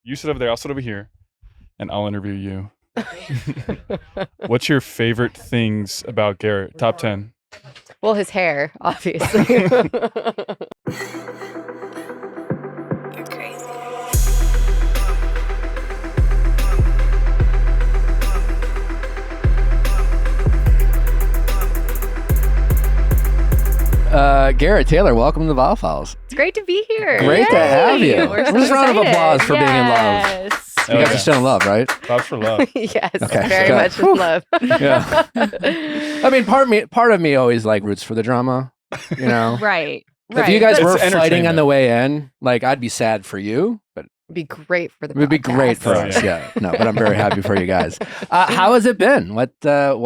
You sit over there, I'll sit over here, and I'll interview you. What's your favorite things about Garrett? Top 10. Well, his hair, obviously. Garrett, Taylor, welcome to the Viall Files. It's great to be here. Great to have you. We're so Just a round of excited. applause for being in love. Yes. You guys are still in love, right? Props for love. Yes, Okay, very good. much in love. Yeah. I mean, part of me always like roots for the drama, you know? Right. If you guys It's were fighting on entertainment. the way in, like, I'd be sad for you, but It'd be great for the it would be great for podcast. us. Yeah. No, but I'm very happy for you guys. How has it been? What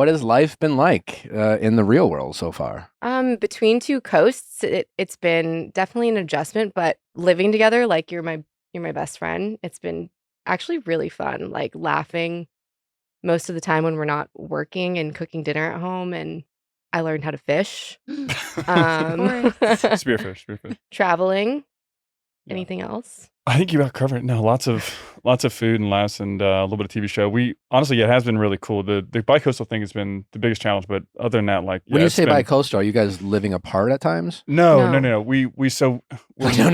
has life been like in the real world so far? Between two coasts, it's been definitely an adjustment, but living together, like you're my best friend, it's been actually really fun. Like laughing most of the time when we're not working and cooking dinner at home, and I learned how to fish. Spearfish. Traveling. Yeah. Anything else? I think you about covered it. No, lots of food and laughs and a little bit of TV show. We honestly, it has been really cool. The bi-coastal thing has been the biggest challenge, but other than that, like When you it's say been- bi-coastal, are you guys living apart at times? No. No. No. We No. We're God, We're so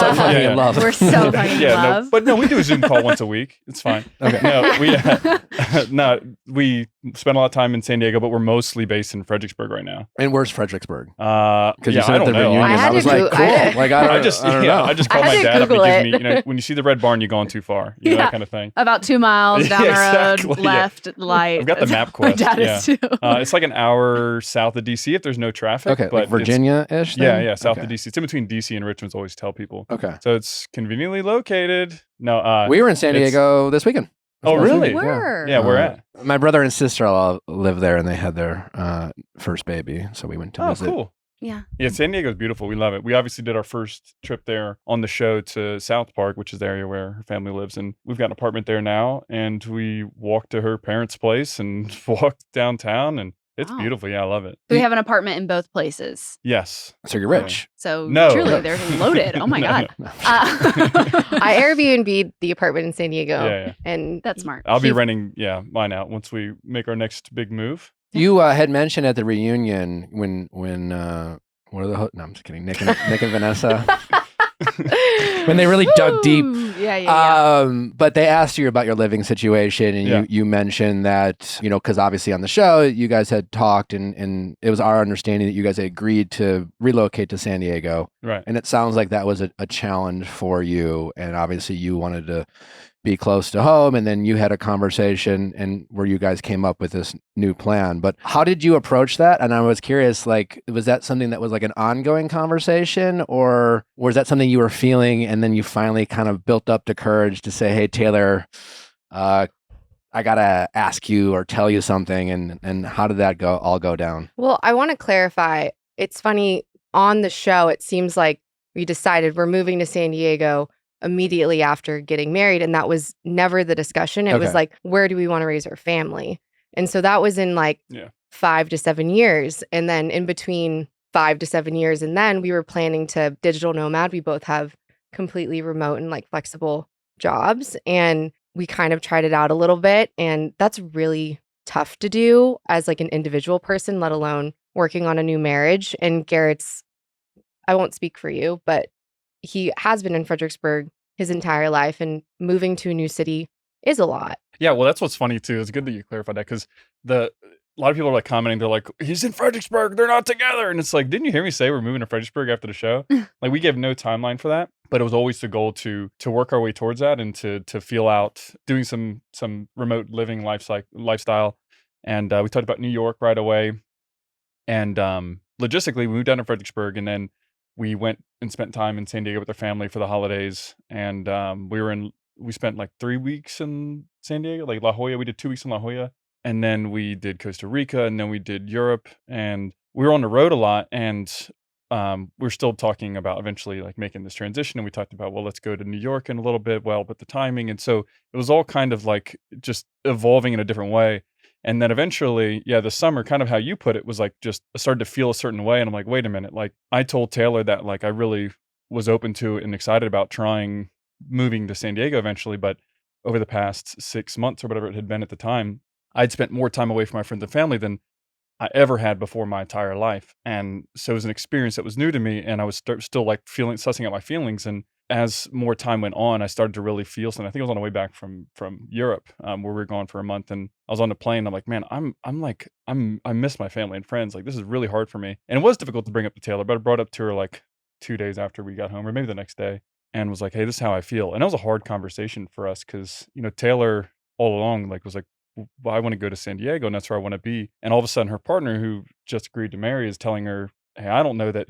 no. fucking Yeah, in love. We're so fucking in yeah, love. no, but no, we do a Zoom call once a week. It's fine. Okay. We spend a lot of time in San Diego, but we're mostly based in Fredericksburg right now. And where's Fredericksburg? Because Because you said at the reunion, I had I was to like, Goo- cool. I had- Like, I I just don't know. called I had my to dad up Google and give it. me, when you see the red barn, you're going too far, Yeah. that kind of thing. About 2 miles down Yeah, the road, exactly, yeah. left, light. I've got the map My quest. dad Yeah. is too. It's like an hour south of DC if there's no traffic. Okay, but like it's- Virginia-ish? Yeah, south okay. of DC. It's in between DC and Richmond's. Always tell people. Okay. So it's conveniently located. No, We were in San it's- Diego this weekend. Oh, really? Yeah. Where? yeah, we're at. My brother and sister-in-law live there, and they had their first baby, so we went to Oh, visit. cool. Yeah. Yeah, San Diego's beautiful. We love it. We obviously did our first trip there on the show to South Park, which is the area where her family lives. And we've got an apartment there now. And we walked to her parents' place and walked downtown. And it's Wow. beautiful. Yeah, I love it. We have an apartment in both places. Yes. So you're rich. So No. truly, they're loaded. Oh my No, God. no. I Airbnb'd the apartment in San Diego. Yeah. And That's smart. I'll be He- renting, mine out once we make our next big move. You had mentioned at the reunion when what are the no, I'm just kidding. Nick and Vanessa when they really dug deep. Woo. Yeah. But they asked you about your living situation, and Yeah. you mentioned that, because obviously on the show you guys had talked, and it was our understanding that you guys had agreed to relocate to San Diego, Right. and it sounds like that was a challenge for you, and obviously you wanted to be close to home, and then you had a conversation and where you guys came up with this new plan. But how did you approach that? And I was curious, like, was that something that was like an ongoing conversation, or was that something you were feeling and then you finally kind of built up the courage to say, hey, Taylor, I gotta ask you or tell you something, and how did that all go down? Well, I want to clarify. It's funny, on the show, it seems like we decided we're moving to San Diego immediately after getting married. And that was never the discussion. It Okay. was like, where do we want to raise our family? And so that was in like Yeah. 5 to 7 years. And then in between 5 to 7 years, and then we were planning to digital nomad. We both have completely remote and like flexible jobs. And we kind of tried it out a little bit. And that's really tough to do as like an individual person, let alone working on a new marriage. And Garrett's, I won't speak for you, but he has been in Fredericksburg his entire life, and moving to a new city is a lot. Yeah, well, that's what's funny too. It's good that you clarified that because a lot of people are like commenting. They're like, "He's in Fredericksburg. They're not together." And it's like, didn't you hear me say we're moving to Fredericksburg after the show? Like, we gave no timeline for that, but it was always the goal to work our way towards that and to feel out doing some remote living lifestyle. And we talked about New York right away. And logistically, we moved down to Fredericksburg, and then we went and spent time in San Diego with our family for the holidays. And we spent like 3 weeks in San Diego, like La Jolla. We did 2 weeks in La Jolla. And then we did Costa Rica, and then we did Europe. And we were on the road a lot. And we're still talking about eventually like making this transition. And we talked about, well, let's go to New York in a little bit. Well, but the timing. And so it was all kind of like just evolving in a different way. And then eventually, the summer, kind of how you put it, was like just I started to feel a certain way. And I'm like, wait a minute. Like I told Taylor that like I really was open to it and excited about trying moving to San Diego eventually, but over the past 6 months or whatever it had been at the time, I'd spent more time away from my friends and family than I ever had before my entire life, and so it was an experience that was new to me, and I was still, like, sussing out my feelings, and as more time went on, I started to really feel something. I think I was on the way back from Europe, where we were gone for a month, and I was on the plane, I'm like, "Man, I miss my family and friends, like, this is really hard for me," and it was difficult to bring up to Taylor, but I brought it up to her, like, 2 days after we got home, or maybe the next day, and was like, "Hey, this is how I feel," and that was a hard conversation for us because Taylor all along, like, was like, "Well, I wanna go to San Diego, and that's where I wanna be," and all of a sudden, her partner, who just agreed to marry, is telling her, "Hey, I don't know that,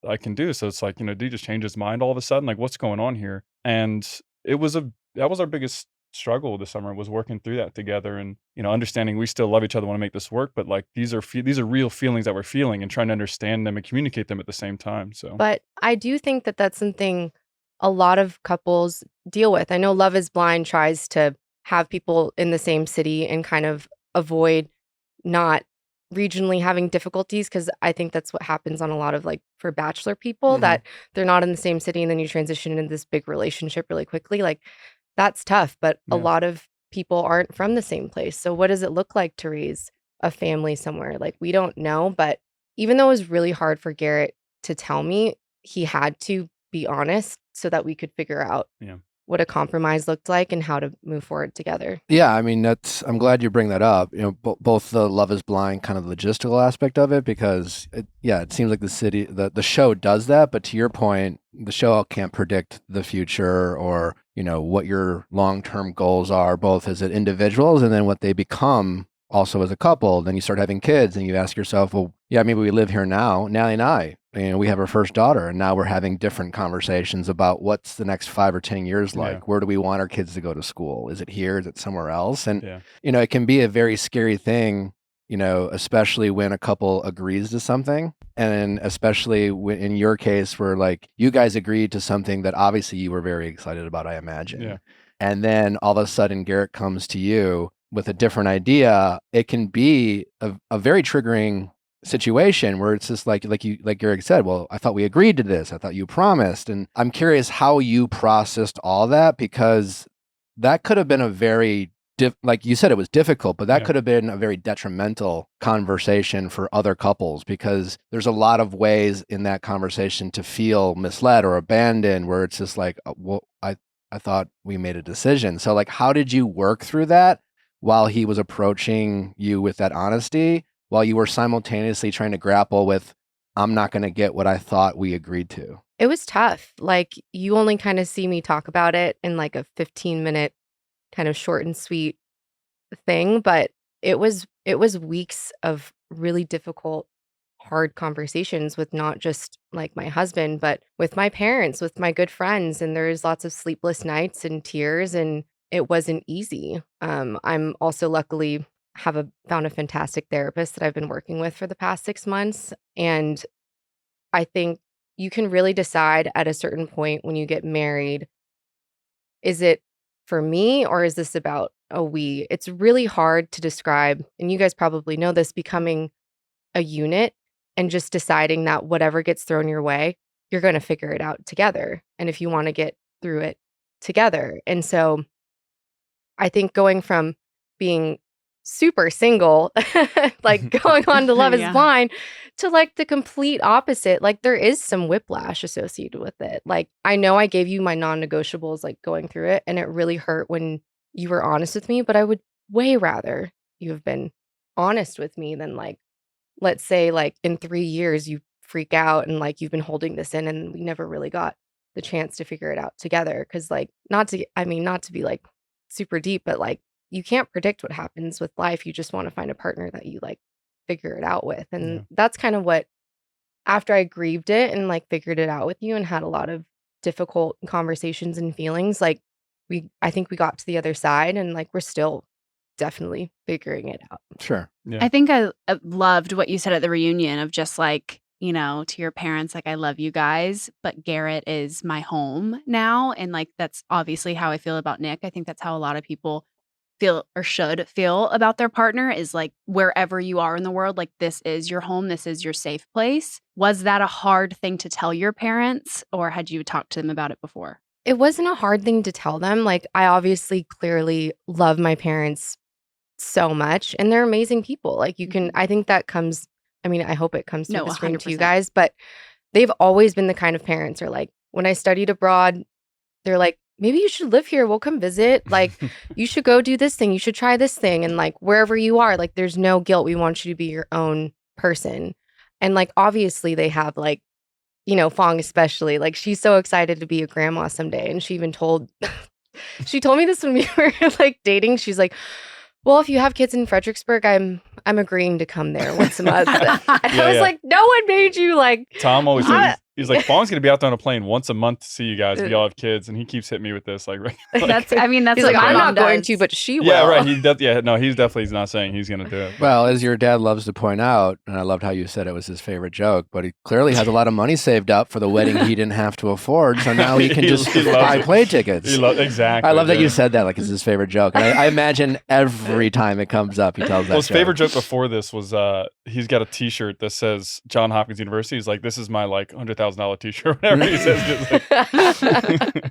I can do," so it's like, did he just change his mind all of a sudden? Like, what's going on here? And it was that was our biggest struggle this summer, was working through that together and, understanding we still love each other, wanna make this work, but, like, these are real feelings that we're feeling and trying to understand them and communicate them at the same time, so But I do think that that's something a lot of couples deal with. I know Love is Blind tries to have people in the same city and kind of avoid not regionally having difficulties, because I think that's what happens on a lot of, like, for bachelor people, Mhm. that they're not in the same city and then you transition into this big relationship really quickly. Like, that's tough, but a Yeah. lot of people aren't from the same place. So what does it look like to raise a family somewhere? Like, we don't know, but even though it was really hard for Garrett to tell me, he had to be honest so that we could figure out Yeah. what a compromise looked like and how to move forward together. Yeah, I mean, I'm glad you bring that up. Both the Love is Blind kind of logistical aspect of it, because it seems like the show does that, but to your point, the show can't predict the future or, what your long-term goals are, both as individuals and then what they become also as a couple. Then you start having kids and you ask yourself, well, yeah, maybe we live here now, Nally and I. We have our first daughter, and now we're having different conversations about what's the next 5 or 10 years like. Yeah. Where do we want our kids to go to school? Is it here? Is it somewhere else? And, Yeah. it can be a very scary thing, especially when a couple agrees to something. And especially in your case, where, like, you guys agreed to something that obviously you were very excited about, I imagine. Yeah. And then all of a sudden, Garrett comes to you with a different idea. It can be a very triggering situation where it's just like Garrett said, well, I thought we agreed to this. I thought you promised. And I'm curious how you processed all that, because that could have been a very, like you said, it was difficult, but that Yeah. could have been a very detrimental conversation for other couples, because there's a lot of ways in that conversation to feel misled or abandoned, where it's just like, well, I thought we made a decision. So, like, how did you work through that while he was approaching you with that honesty, while you were simultaneously trying to grapple with, I'm not going to get what I thought we agreed to? It was tough. Like, you only kind of see me talk about it in like a 15-minute kind of short and sweet thing, but it was weeks of really difficult, hard conversations with not just like my husband, but with my parents, with my good friends, and there's lots of sleepless nights and tears, and it wasn't easy. I'm also luckily found a fantastic therapist that I've been working with for the past 6 months, and I think you can really decide at a certain point when you get married, is it for me or is this about a we? It's really hard to describe, and you guys probably know this, becoming a unit and just deciding that whatever gets thrown your way, you're going to figure it out together. And if you want to get through it together. And so I think going from being super single, like going on to Love is Yeah. Blind, to like the complete opposite, like there is some whiplash associated with it. Like, I know I gave you my non-negotiables, like going through it, and it really hurt when you were honest with me, but I would way rather you have been honest with me than, like, let's say, like, in 3 years you freak out and like you've been holding this in and we never really got the chance to figure it out together. Cause like, not to be like super deep, but like, you can't predict what happens with life. You just want to find a partner that you like figure it out with. And Yeah. that's kind of what, after I grieved it and like figured it out with you and had a lot of difficult conversations and feelings, like, I think we got to the other side and like we're still definitely figuring it out. Sure. Yeah. I think I loved what you said at the reunion of just like, to your parents, like, I love you guys, but Garrett is my home now. And like, that's obviously how I feel about Nick. I think that's how a lot of people feel or should feel about their partner, is like, wherever you are in the world, like, this is your home. This is your safe place. Was that a hard thing to tell your parents, or had you talked to them about it before? It wasn't a hard thing to tell them. Like, I obviously clearly love my parents so much, and they're amazing people. Like, you can, I think that comes, I mean, I hope it comes through No, the screen to you 100%. guys, but they've always been the kind of parents who are like, when I studied abroad, they're like, maybe you should live here. We'll come visit. Like, you should go do this thing. You should try this thing. And like, wherever you are, like, there's no guilt. We want you to be your own person. And like, obviously, they have like, you know, Fong especially, like, she's so excited to be a grandma someday. And she even told, she told me this when we were like dating. She's like, well, if you have kids in Fredericksburg, I'm agreeing to come there once a month. And I was like, no one made you like. Tom always says, he's like, Fong's going to be out there on a plane once a month to see you guys if y'all have kids. And he keeps hitting me with this. Like, That's I mean, that's He's what like, my I'm mom not going does. to, but she will. yeah, right. He does. Yeah, no, he's not saying he's going to do it. Well, as your dad loves to point out, and I loved how you said it was his favorite joke, but he clearly has a lot of money saved up for the wedding he didn't have to afford, so now he can just he loves buy it. play tickets. Exactly. I love that yeah. you said that like it's his favorite joke. And I imagine every time it comes up, he tells that Well, his joke. favorite joke before this was he's got a T-shirt that says Johns Hopkins University. He's like, this is my like $100,000 T-shirt, whatever he says. Just like,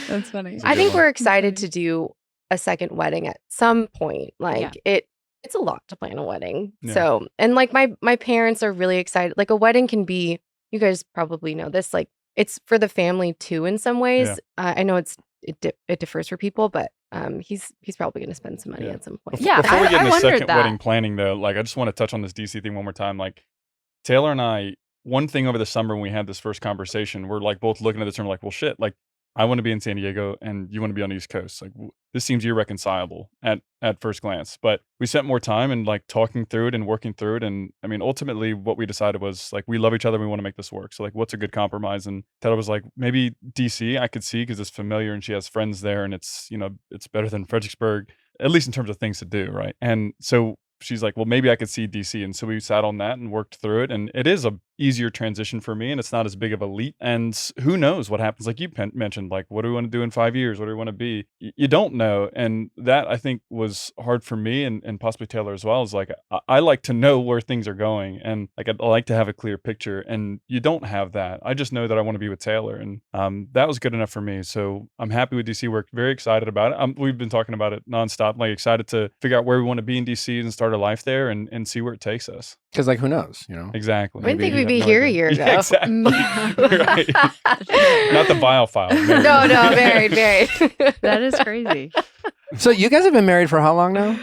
That's funny. I think one. we're excited to do a second wedding at some point. Like, it's a lot to plan a wedding. Yeah. So, and like my parents are really excited. Like, a wedding can be, you guys probably know this, like, it's for the family too in some ways. Yeah. I know it differs for people, but he's probably going to spend some money Yeah. at some point. Yeah, Before we get I into wondered second that. wedding planning, though, like I just want to touch on this DC thing one more time. Like Taylor and I, one thing over the summer when we had this first conversation, we're like both looking at this and we're like, well, shit, like I want to be in San Diego and you want to be on the East Coast. Like this seems irreconcilable at first glance. But we spent more time and like talking through it and working through it. And I mean, ultimately, what we decided was like we love each other. We want to make this work. So like, what's a good compromise? And Taylor was like, maybe DC. I could see because it's familiar and she has friends there, and it's it's better than Fredericksburg, at least in terms of things to do, right? And so she's like, well, maybe I could see DC. And so we sat on that and worked through it. And it is a easier transition for me, and it's not as big of a leap. And who knows what happens? Like you mentioned, like, what do we want to do in 5 years? What do we want to be? You don't know. And that I think was hard for me and possibly Taylor as well. Is like, I like to know where things are going. And like, I like to have a clear picture, and you don't have that. I just know that I want to be with Taylor, and that was good enough for me. So I'm happy with DC. We're very excited about it. We've been talking about it nonstop, like excited to figure out where we want to be in DC and start a life there and see where it takes us. Because like, who knows, Exactly. I didn't think Maybe we'd you be have no here a idea. year ago. Yeah, exactly. Right. Not the Viall file. No, married. That is crazy. So you guys have been married for how long now?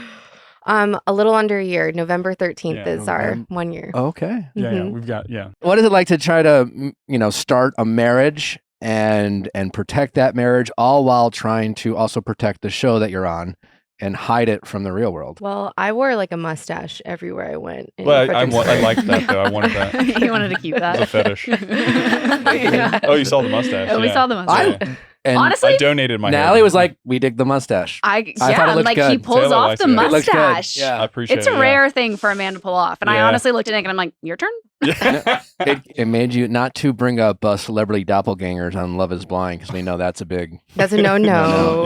A little under a year. November 13th Yeah, is our 1 year. Okay. Yeah, we've got What is it like to try to, start a marriage and protect that marriage, all while trying to also protect the show that you're on and hide it from the real world? Well, I wore like a mustache everywhere I went. in Well, I Fredericksburg. liked that though. I wanted that. He wanted to keep that. It was a fetish. Yeah. Oh, you saw the mustache. Oh, we yeah. saw the mustache. Yeah. And Honestly, I donated my hair. Natalie was like, we dig the mustache. I thought it looked like good. he pulls Taylor off likes the it. It looks good. mustache. Yeah. I appreciate It's it. a rare thing for a man to pull off. And I Yeah. honestly looked at Nick and I'm like, your turn? Yeah. It made you not to bring up celebrity doppelgangers on Love is Blind, because we know that's a big That's a no.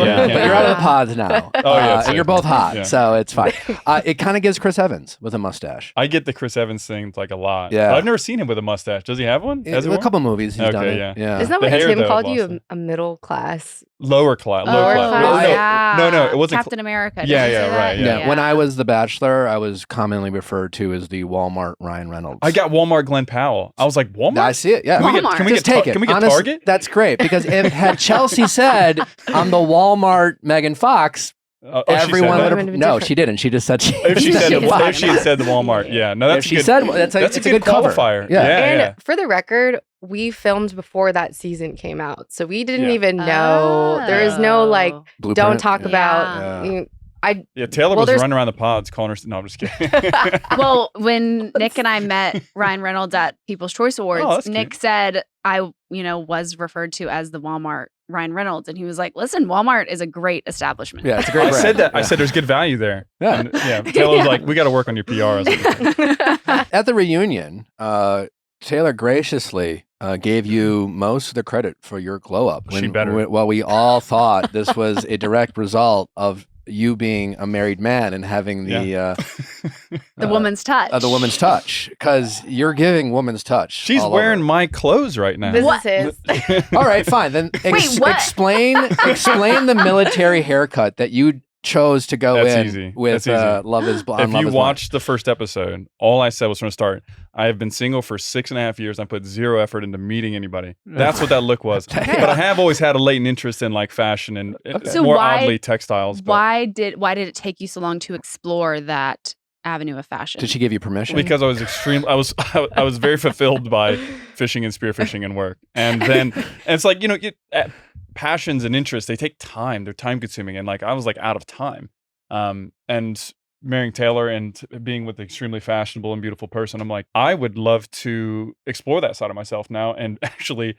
Yeah. But you're out of the pods now. Oh, yeah, and you're both hot, yeah. so it's fine. It kind of gives Chris Evans with a mustache. I get the Chris Evans thing like a lot. Yeah. But I've never seen him with a mustache. Does he have one? Has he A one? couple movies he's Okay, done it. yeah. Isn't that The what hair, Tim though, called lost you? A middle class? Lower class. Oh, Lower class. class. No, it wasn't. Captain America. Did Yeah, you yeah, say that? right, Yeah. When I was The Bachelor, I was commonly referred to as the Walmart Ryan Reynolds. I got Walmart Glenn Powell. I was like, Walmart? I see it. Yeah. Can we get, Walmart. can we Just get, take it. Can we get Honest- Target? That's great, because if had Chelsea said I'm the Walmart Megan Fox, Oh, she said everyone that? would Would've have. been No, different. she didn't. She just said she. If she said Megan Fox. if she had said the Walmart, yeah. No, that's If she a good, said that's it's a good cover. qualifier. Yeah. And yeah. for the record, we filmed before that season came out. So we didn't Yeah. even know. There is no like, Blueprint. don't talk Yeah. about. Yeah, Taylor Well, was there's- running around the pods calling her. No, I'm just kidding. Well, when Nick and I met Ryan Reynolds at People's Choice Awards, that's Nick cute. said I, was referred to as the Walmart Ryan Reynolds, and he was like, "Listen, Walmart is a great establishment." Yeah, it's a great I brand. said that. I Yeah. said there's good value there. Yeah. And, yeah. Taylor was like, we got to work on your PR. I was like, At the reunion, Taylor graciously gave you most of the credit for your glow up. She better. While we all thought this was a direct result of you being a married man and having the The woman's touch. The woman's touch, because you're giving woman's touch. She's all wearing over. my clothes right now. This What? is his. All right, fine. Then Wait, what? explain the military haircut that you chose to go That's in easy. with That's easy. Love Is Blind. If you watched the first episode, all I said was from the start, I have been single for 6.5 years. I put zero effort into meeting anybody. That's what that look was. Okay. But I have always had a latent interest in like fashion and So more why- oddly textiles. But why did it take you so long to explore that avenue of fashion? Did she give you permission? because I was I was very fulfilled by fishing and spearfishing and work. And then and it's like, passions and interests, they take time. They're time consuming. And like I was like out of time. And marrying Taylor and being with an extremely fashionable and beautiful person, I'm like, I would love to explore that side of myself now. And actually,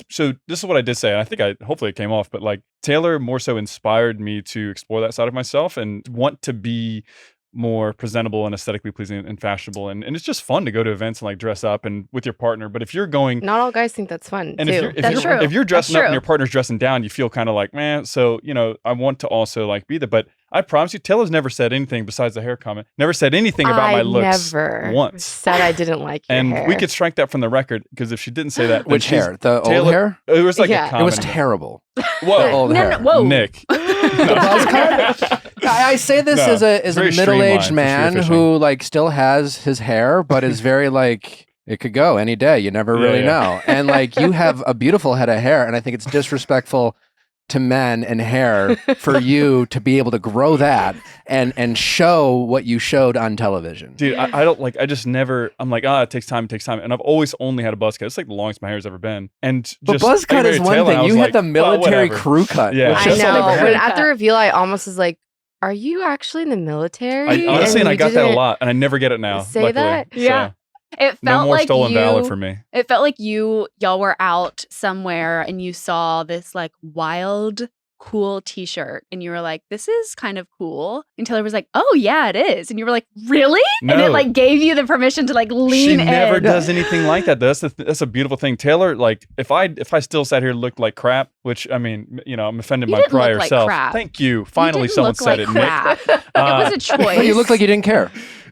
so this is what I did say, and I think hopefully it came off, but like Taylor more so inspired me to explore that side of myself and want to be more presentable and aesthetically pleasing and fashionable. And it's just fun to go to events and like dress up and with your partner. But if you're going Not all guys think that's fun, and too. if you're dressing That's up and true. your partner's dressing down, you feel kind of like, man. So, I want to also like be there. But I promise you, Taylor's never said anything besides the hair comment. Never said anything about my looks never once. said I didn't like your And hair. we could strike that from the record because if she didn't say that, then Which she's- hair? The Taylor- old hair? It was like Yeah. a It comment. was terrible. Whoa, old hair. whoa. Nick. The buzz cut? I say this No, as a it's very middle-aged streamlined for man spearfishing. who like still has his hair, but is very like it could go any day. You never really Yeah. know. And like you have a beautiful head of hair, and I think it's disrespectful to men and hair for you to be able to grow that and show what you showed on television. Dude, I don't like. I just never. I'm like, it takes time. It takes time. And I've always only had a buzz cut. It's like the longest my hair's ever been. And But just, buzz cut I is married one Taylor, thing. I was You like, had the well, military whatever. crew cut. Yeah. which I is know. hilarious. But at the reveal, I almost was like, are you actually in the military? Honestly, and I you got that a didn't lot, and I never get it now. say luckily. that? Yeah. So, It no felt more like stolen valor for me. It felt like y'all were out somewhere and you saw this like wild, cool t-shirt and you were like, this is kind of cool. And Taylor was like, oh yeah, it is. And you were like, really? And it No. like gave you the permission to like lean She never in. does anything like that. That's a beautiful thing. Taylor, like if I still sat here and looked like crap, which I mean, I'm offending You my didn't look prior like self. crap. Thank you. You Finally, didn't someone look said like it, Nick. crap. It was a choice. Well, you look like you didn't care.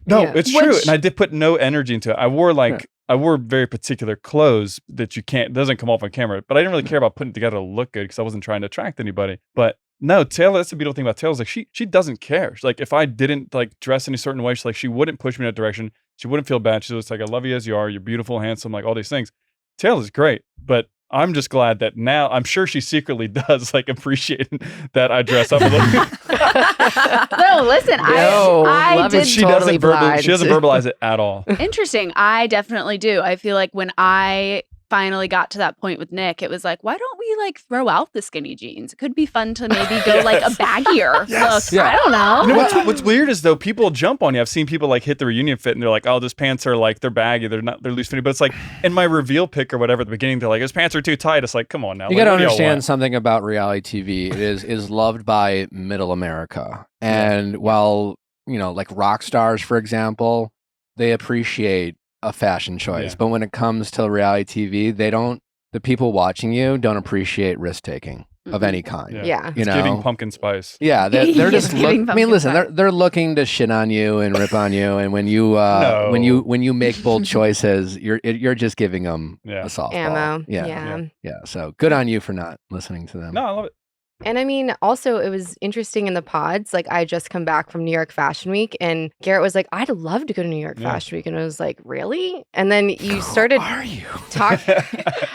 No, Yeah. it's true. Which- And I did put no energy into it. I wore very particular clothes that doesn't come off on camera, but I didn't really care about putting it together to look good because I wasn't trying to attract anybody. But no, Taylor, that's the beautiful thing about Taylor. Is like she doesn't care. She's like, if I didn't like dress any certain way, she's like, she wouldn't push me in that direction. She wouldn't feel bad. She's just like, I love you as you are. You're beautiful, handsome, like all these things. Taylor's great, but I'm just glad that now I'm sure she secretly does like appreciate that I dress up a little. No, listen, No, I love did. is she totally doesn't blind. verbalize it at all. Interesting. I definitely do. I feel like when I finally got to that point with Nick, it was like, why don't we like throw out the skinny jeans? It could be fun to maybe go like a baggier Yes. look. Yeah. I don't know. You know what's weird is though people jump on you. I've seen people like hit the reunion fit and they're like, oh, those pants are like they're baggy, they're loose fitting. But it's like in my reveal pic or whatever at the beginning, they're like, his pants are too tight. It's like, come on now. You Like, got to what do y'all understand want? something about reality TV. It is loved by middle America. And while, like rock stars, for example, they appreciate a fashion choice. Yeah. But when it comes to reality TV, the people watching you don't appreciate risk taking of any kind. Yeah. Yeah. You It's giving know? pumpkin spice. Yeah, they're It's just. giving I mean, pumpkin listen, spice. they're looking to shit on you and rip on you, and when you No. when you make bold choices, you're just giving them Yeah. a softball. Ammo. Yeah. So good on you for not listening to them. No, I love it. And I mean, also, it was interesting in the pods. Like, I had just come back from New York Fashion Week, and Garrett was like, I'd love to go to New York Yeah. Fashion Week. And I was like, really? And then you started Are you? talking.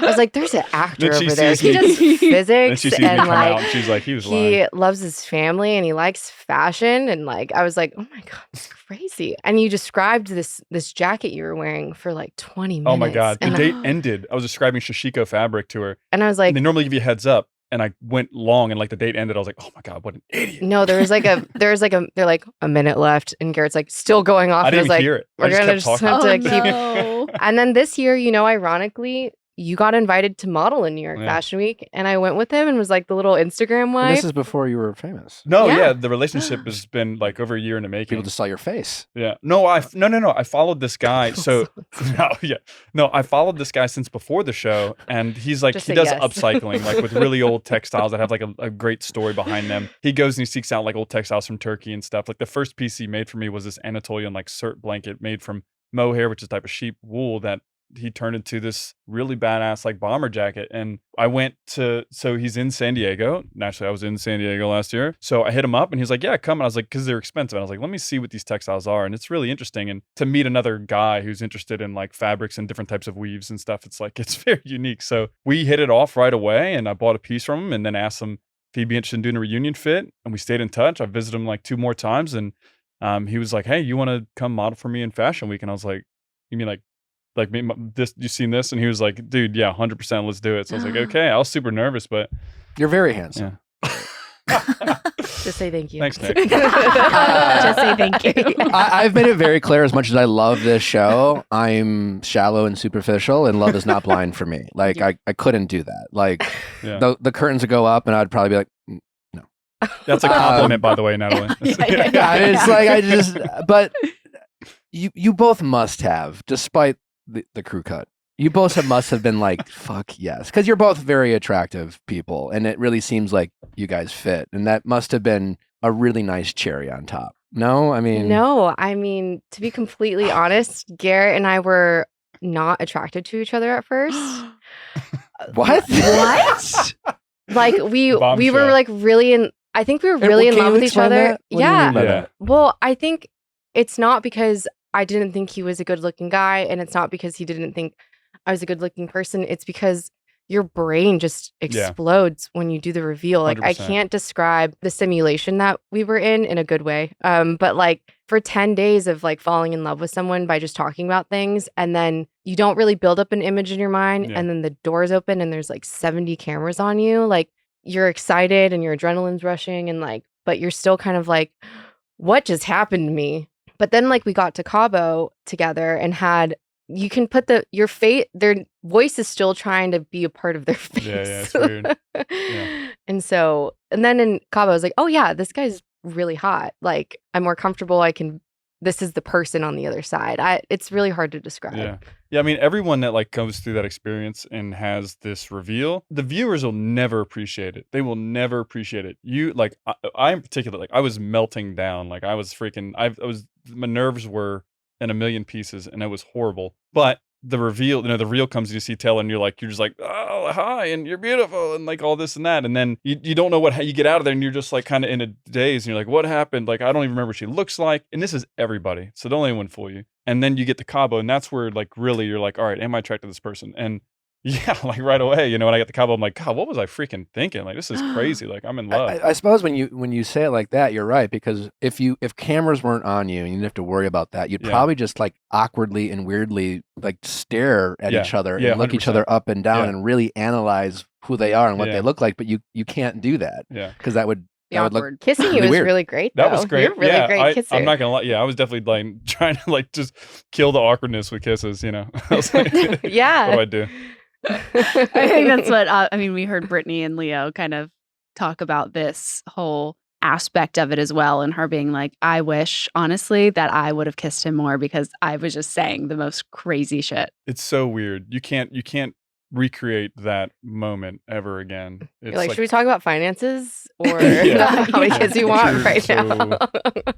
I was like, there's an actor Then she over there. sees He me- does And physics she sees me and come out like, and she's like, he was lying. he loves his family and he likes fashion. And like, I was like, oh my God, it's crazy. And you described this jacket you were wearing for like 20 minutes. Oh my God. The And, date ended. I was describing Shashiko fabric to her. and I was And like, they normally give you a heads up. And I went long and like the date ended. I was like, oh my God, what an idiot. no, they're like a minute left. And Garrett's like, still going off. I And I didn't was even like, hear it. I we're just gonna kept just talking. have to Oh, keep. no. And then this year, ironically, you got invited to model in New York Fashion Week. And I went with him and was like the little Instagram wife. And this is before you were famous. No, yeah, the relationship has been like over a year in the making. People just saw your face. Yeah. No, no. I followed this guy. So I followed this guy since before the show, and he's like, he does upcycling, like with really old textiles that have like a great story behind them. He goes and he seeks out like old textiles from Turkey and stuff. Like the first piece he made for me was this Anatolian like cert blanket made from mohair, which is a type of sheep wool that he turned into this really badass like bomber jacket. And I went to, so he's in San Diego. Naturally, I was in San Diego last year. So I hit him up and he's like, yeah, come. And I was like, because they're expensive. And I was like, let me see what these textiles are. And it's really interesting. And to meet another guy who's interested in like fabrics and different types of weaves and stuff, it's like, it's very unique. So we hit it off right away and I bought a piece from him and then asked him if he'd be interested in doing a reunion fit. And we stayed in touch. I visited him like 2 more times. And he was like, hey, you want to come model for me in Fashion Week? And I was like, you mean like me, this, you seen this? And he was like, dude, yeah, 100%, let's do it. So I was like, okay. I was super nervous, but you're very handsome. Yeah. Just say thank you. Thanks, Nick. Just say thank you. I've made it very clear, as much as I love this show, I'm shallow and superficial, and love is not blind for me. Like I couldn't do that. Like the curtains would go up and I'd probably be like, no. That's a compliment, by the way, Natalie. Yeah, it's like but you both must have, despite the crew cut, you both must have been like, fuck yes, because you're both very attractive people, and it really seems like you guys fit, and that must have been a really nice cherry on top. No, I mean, to be completely honest, Garrett and I were not attracted to each other at first. What? Like we were like really I think we were really in love with each other. Yeah. Well, I think it's not because I didn't think he was a good looking guy, and it's not because he didn't think I was a good looking person. It's because your brain just explodes when you do the reveal. Like 100%. I can't describe the simulation that we were in a good way. But like for 10 days of like falling in love with someone by just talking about things, and then you don't really build up an image in your mind, and then the doors open and there's like 70 cameras on you. Like you're excited and your adrenaline's rushing, and like, but you're still kind of like, what just happened to me? But then like we got to Cabo together and you can put your face, their voice is still trying to be a part of their face. Yeah, it's weird. And then in Cabo, I was like, oh yeah, this guy's really hot. Like I'm more comfortable. This is the person on the other side. It's really hard to describe. Yeah. I mean, everyone that like goes through that experience and has this reveal, the viewers will never appreciate it. They will never appreciate it. You like, I in particular, like I was melting down. Like I was freaking, my nerves were in a million pieces and it was horrible. But the reveal, the reveal comes and you see Taylor and you're just like, oh, hi, and you're beautiful, and like all this and that. And then you don't know how you get out of there, and you're just like kind of in a daze, and you're like, what happened? Like, I don't even remember what she looks like. And this is everybody. So don't let anyone fool you. And then you get to Cabo, and that's where like really you're like, all right, am I attracted to this person? And yeah, like right away, when I got to Cabo, I'm like, God, what was I freaking thinking? Like, this is crazy. Like, I'm in love. I suppose when you say it like that, you're right, because if cameras weren't on you and you didn't have to worry about that, you'd probably just like awkwardly and weirdly like stare at each other and look 100%. Each other up and down and really analyze who they are and what they look like. But you can't do that. Yeah, because that would look kissing you was weird. Really great. Though. That was great. You're really great kisser. I'm not gonna lie. Yeah, I was definitely like trying to like just kill the awkwardness with kisses. I was like, yeah. What do I do? I think that's what we heard Brittany and Leo kind of talk about this whole aspect of it as well, and her being like, I wish honestly that I would have kissed him more because I was just saying the most crazy shit. It's so weird. You can't recreate that moment ever again. It's like, should we talk about finances or how many kids you want right now?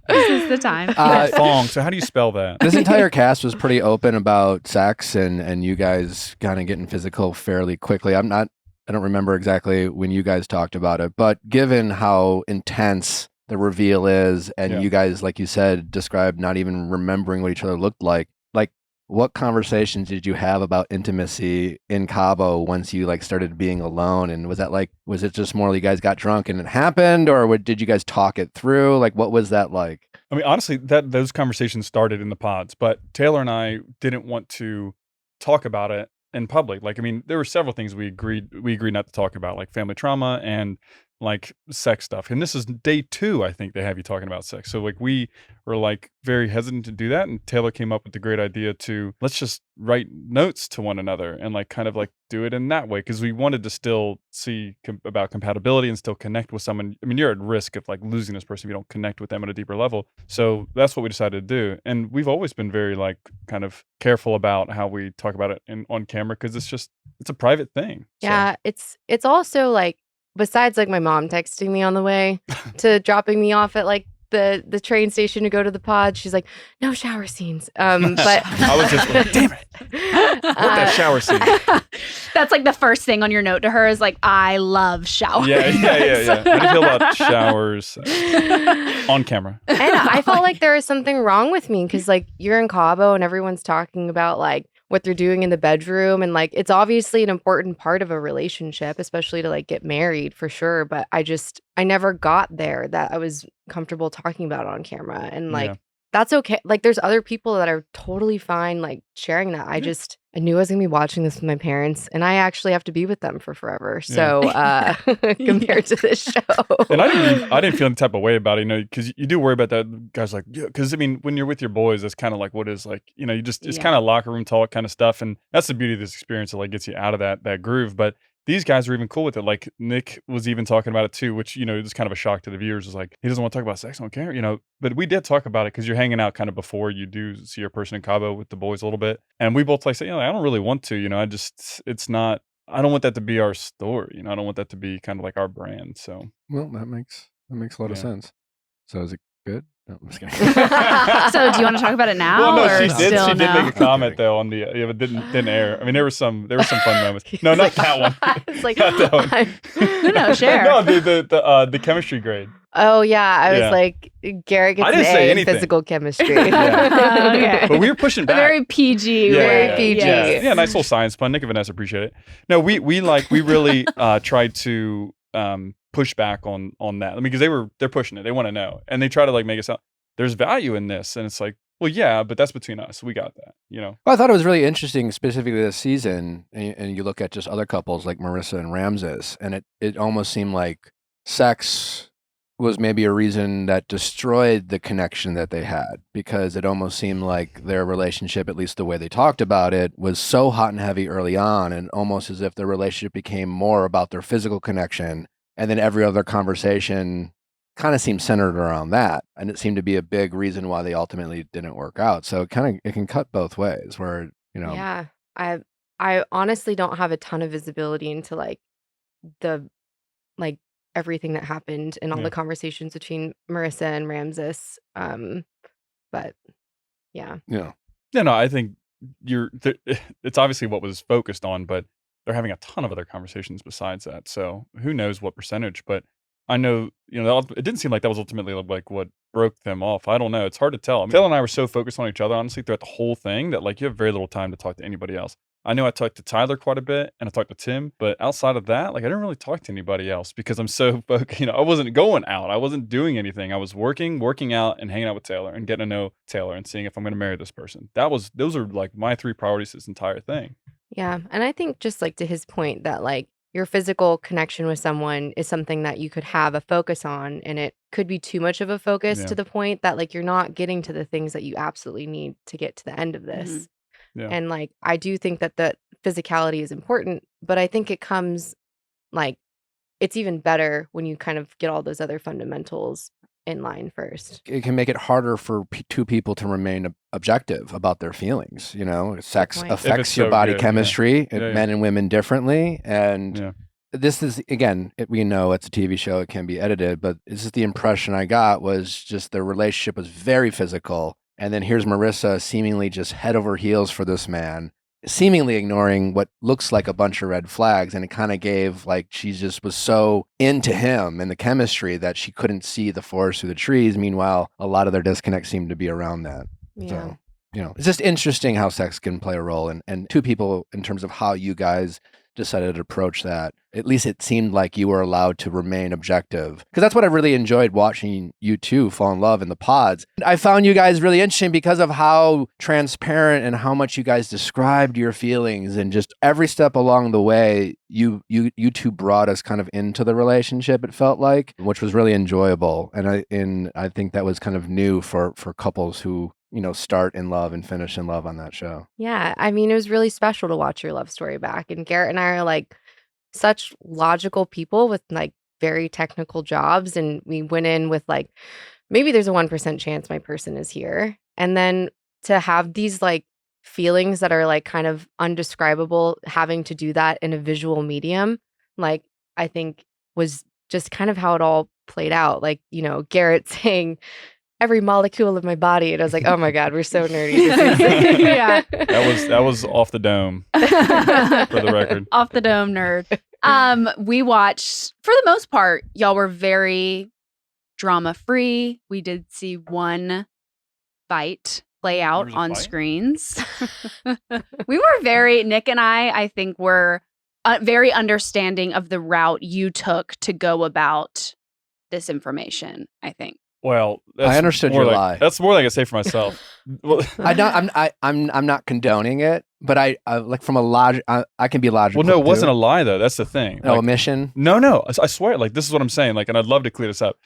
This is the time. Fong. So how do you spell that? This entire cast was pretty open about sex and you guys kind of getting physical fairly quickly. I don't remember exactly when you guys talked about it, but given how intense the reveal is, and you guys, like you said, described not even remembering what each other looked like what conversations did you have about intimacy in Cabo once you like started being alone? And was it just more like you guys got drunk and it happened, or did you guys talk it through? Like, what was that like? I mean, honestly, those conversations started in the pods, but Taylor and I didn't want to talk about it in public. Like, I mean, there were several things we agreed not to talk about, like family trauma and like sex stuff. And this is day 2, I think they have you talking about sex. So like we were like very hesitant to do that. And Taylor came up with the great idea to let's just write notes to one another and like kind of like do it in that way. Cause we wanted to still see about compatibility and still connect with someone. I mean, you're at risk of like losing this person if you don't connect with them at a deeper level. So that's what we decided to do. And we've always been very like kind of careful about how we talk about it on camera. Cause it's a private thing. So. Yeah, it's also like, besides like my mom texting me on the way to dropping me off at like the train station to go to the pod, she's like, no shower scenes. But I was just like, damn it. What that shower scene? That's like the first thing on your note to her is like, I love showers. Yeah. How do you feel about showers on camera? And I felt like there was something wrong with me because like you're in Cabo and everyone's talking about like what they're doing in the bedroom, and like it's obviously an important part of a relationship, especially to like get married for sure, but I never got there that I was comfortable talking about it on camera, and like that's okay. Like there's other people that are totally fine like sharing that. I knew I was gonna be watching this with my parents, and I actually have to be with them for forever. So compared to this show. And I didn't feel any type of way about it, you know, because you do worry about that. Guys like, yeah, because I mean, when you're with your boys, that's kind of like what is like, you know, it's kind of locker room talk kind of stuff. And that's the beauty of this experience. It like gets you out of that groove. But these guys are even cool with it. Like Nick was even talking about it too, which, you know, is kind of a shock to the viewers. Is like, he doesn't want to talk about sex on camera, you know, but we did talk about it because you're hanging out kind of before you do see your person in Cabo with the boys a little bit. And we both like say, you know, I don't really want to, you know, I don't want that to be our story. You know, I don't want that to be kind of like our brand. So, Well, that makes a lot of sense. So is it good? No, I'm just kidding. So do you want to talk about it now? Well, no, or she did. still She did no? make a comment though on the. Yeah, but didn't air. I mean, there were some fun moments. No, not that one. It's like, Not that one. No, share. No, the chemistry grade. oh yeah, I was Yeah. like, Garrett gets I an didn't say A in anything. physical chemistry. Okay. But we were pushing back. Very PG. Very PG. Yeah, nice little science pun. Nick and Vanessa appreciate it. No, we really tried to push back on that. I mean, because they're pushing it. They want to know, and they try to like make it sound there's value in this, and it's like, well, yeah, but that's between us. We got that, you know. Well, I thought it was really interesting, specifically this season, and you look at just other couples like Marissa and Ramses, and it almost seemed like sex was maybe a reason that destroyed the connection that they had, because it almost seemed like their relationship, at least the way they talked about it, was so hot and heavy early on, and almost as if their relationship became more about their physical connection, and then every other conversation kind of seemed centered around that, and it seemed to be a big reason why they ultimately didn't work out. So it can cut both ways, where, you know. Yeah, I honestly don't have a ton of visibility into like the like everything that happened and all the conversations between Marissa and Ramses. But yeah. Yeah. No, I think it's obviously what was focused on, but they're having a ton of other conversations besides that. So who knows what percentage, but I know, you know, it didn't seem like that was ultimately like what broke them off. I don't know. It's hard to tell. I mean, Taylor and I were so focused on each other, honestly, throughout the whole thing that like you have very little time to talk to anybody else. I know I talked to Tyler quite a bit and I talked to Tim, but outside of that, like I didn't really talk to anybody else because I'm so focused. You know, I wasn't going out. I wasn't doing anything. I was working out and hanging out with Taylor and getting to know Taylor and seeing if I'm going to marry this person. Those are like my 3 priorities this entire thing. Yeah. And I think just like to his point that like your physical connection with someone is something that you could have a focus on, and it could be too much of a focus to the point that like you're not getting to the things that you absolutely need to get to the end of this. Mm-hmm. Yeah. And like I do think that the physicality is important, but I think it comes like it's even better when you kind of get all those other fundamentals in line first. It can make it harder for two people to remain objective about their feelings. You know, sex point. affects your body chemistry, men and women differently. And this is, again, we know it's a TV show, it can be edited, but this is the impression I got was just their relationship was very physical. And then here's Marissa seemingly just head over heels for this man, seemingly ignoring what looks like a bunch of red flags. And it kind of gave like she just was so into him and the chemistry that she couldn't see the forest through the trees. Meanwhile, a lot of their disconnect seemed to be around that. Yeah. So, you know, it's just interesting how sex can play a role and two people in terms of how you guys decided to approach that. At least it seemed like you were allowed to remain objective. Because that's what I really enjoyed watching you two fall in love in the pods. I found you guys really interesting because of how transparent and how much you guys described your feelings, and just every step along the way, you two brought us kind of into the relationship, it felt like, which was really enjoyable. And I think that was kind of new for couples who, you know, start in love and finish in love on that show. Yeah, I mean, it was really special to watch your love story back. And Garrett and I are like such logical people with like very technical jobs. And we went in with like, maybe there's a 1% chance my person is here. And then to have these like feelings that are like kind of undescribable, having to do that in a visual medium, like I think was just kind of how it all played out. Like, you know, Garrett saying, every molecule of my body. And I was like, oh my God, we're so nerdy. Yeah. That was off the dome for the record. Off the dome nerd. We watched, for the most part, y'all were very drama free. We did see one fight play out There was a on fight? screens. We were Nick and I think were very understanding of the route you took to go about this information, I think. Well, I understood more your like, lie. That's more like I say for myself. Well, I'm not condoning it, but I like from a logic. I can be logical. well, no, it wasn't too. a lie though. That's the thing. No, Like, omission. no. I swear. Like this is what I'm saying. Like, and I'd love to clear this up.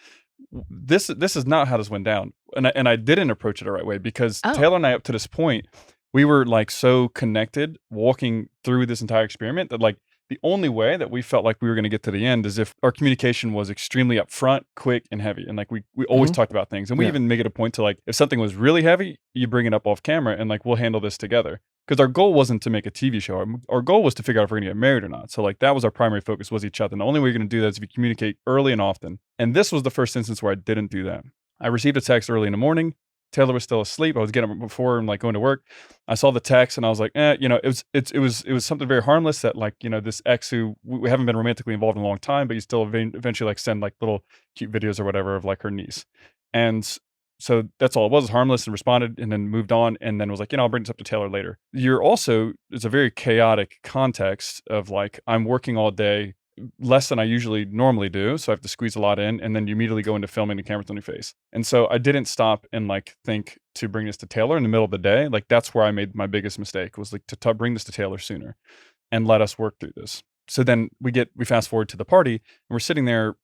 This is not how this went down, and I didn't approach it the right way because Oh. Taylor and I, up to this point, we were like so connected walking through this entire experiment that like the only way that we felt like we were going to get to the end is if our communication was extremely upfront, quick, and heavy. And like we always talked about things, and we Yeah. even make it a point to like if something was really heavy, you bring it up off camera, and like we'll handle this together. Because our goal wasn't to make a TV show. Our goal was to figure out if we're going to get married or not. So like that was our primary focus, was each other. And the only way you're going to do that is if you communicate early and often. And this was the first instance where I didn't do that. I received a text early in the morning. Taylor was still asleep. I was getting up before and like going to work. I saw the text and I was like, you know, it was something very harmless that like, you know, this ex who we haven't been romantically involved in a long time, but you still eventually like send like little cute videos or whatever of like her niece. And so that's all it was, harmless, and responded and then moved on and then was like, you know, I'll bring this up to Taylor later. It's a very chaotic context of like, I'm working all day, less than I usually normally do. So I have to squeeze a lot in, and then you immediately go into filming the camera's on your face. And so I didn't stop and like think to bring this to Taylor in the middle of the day. Like that's where I made my biggest mistake, was like to bring this to Taylor sooner and let us work through this. So then we fast forward to the party, and we're sitting there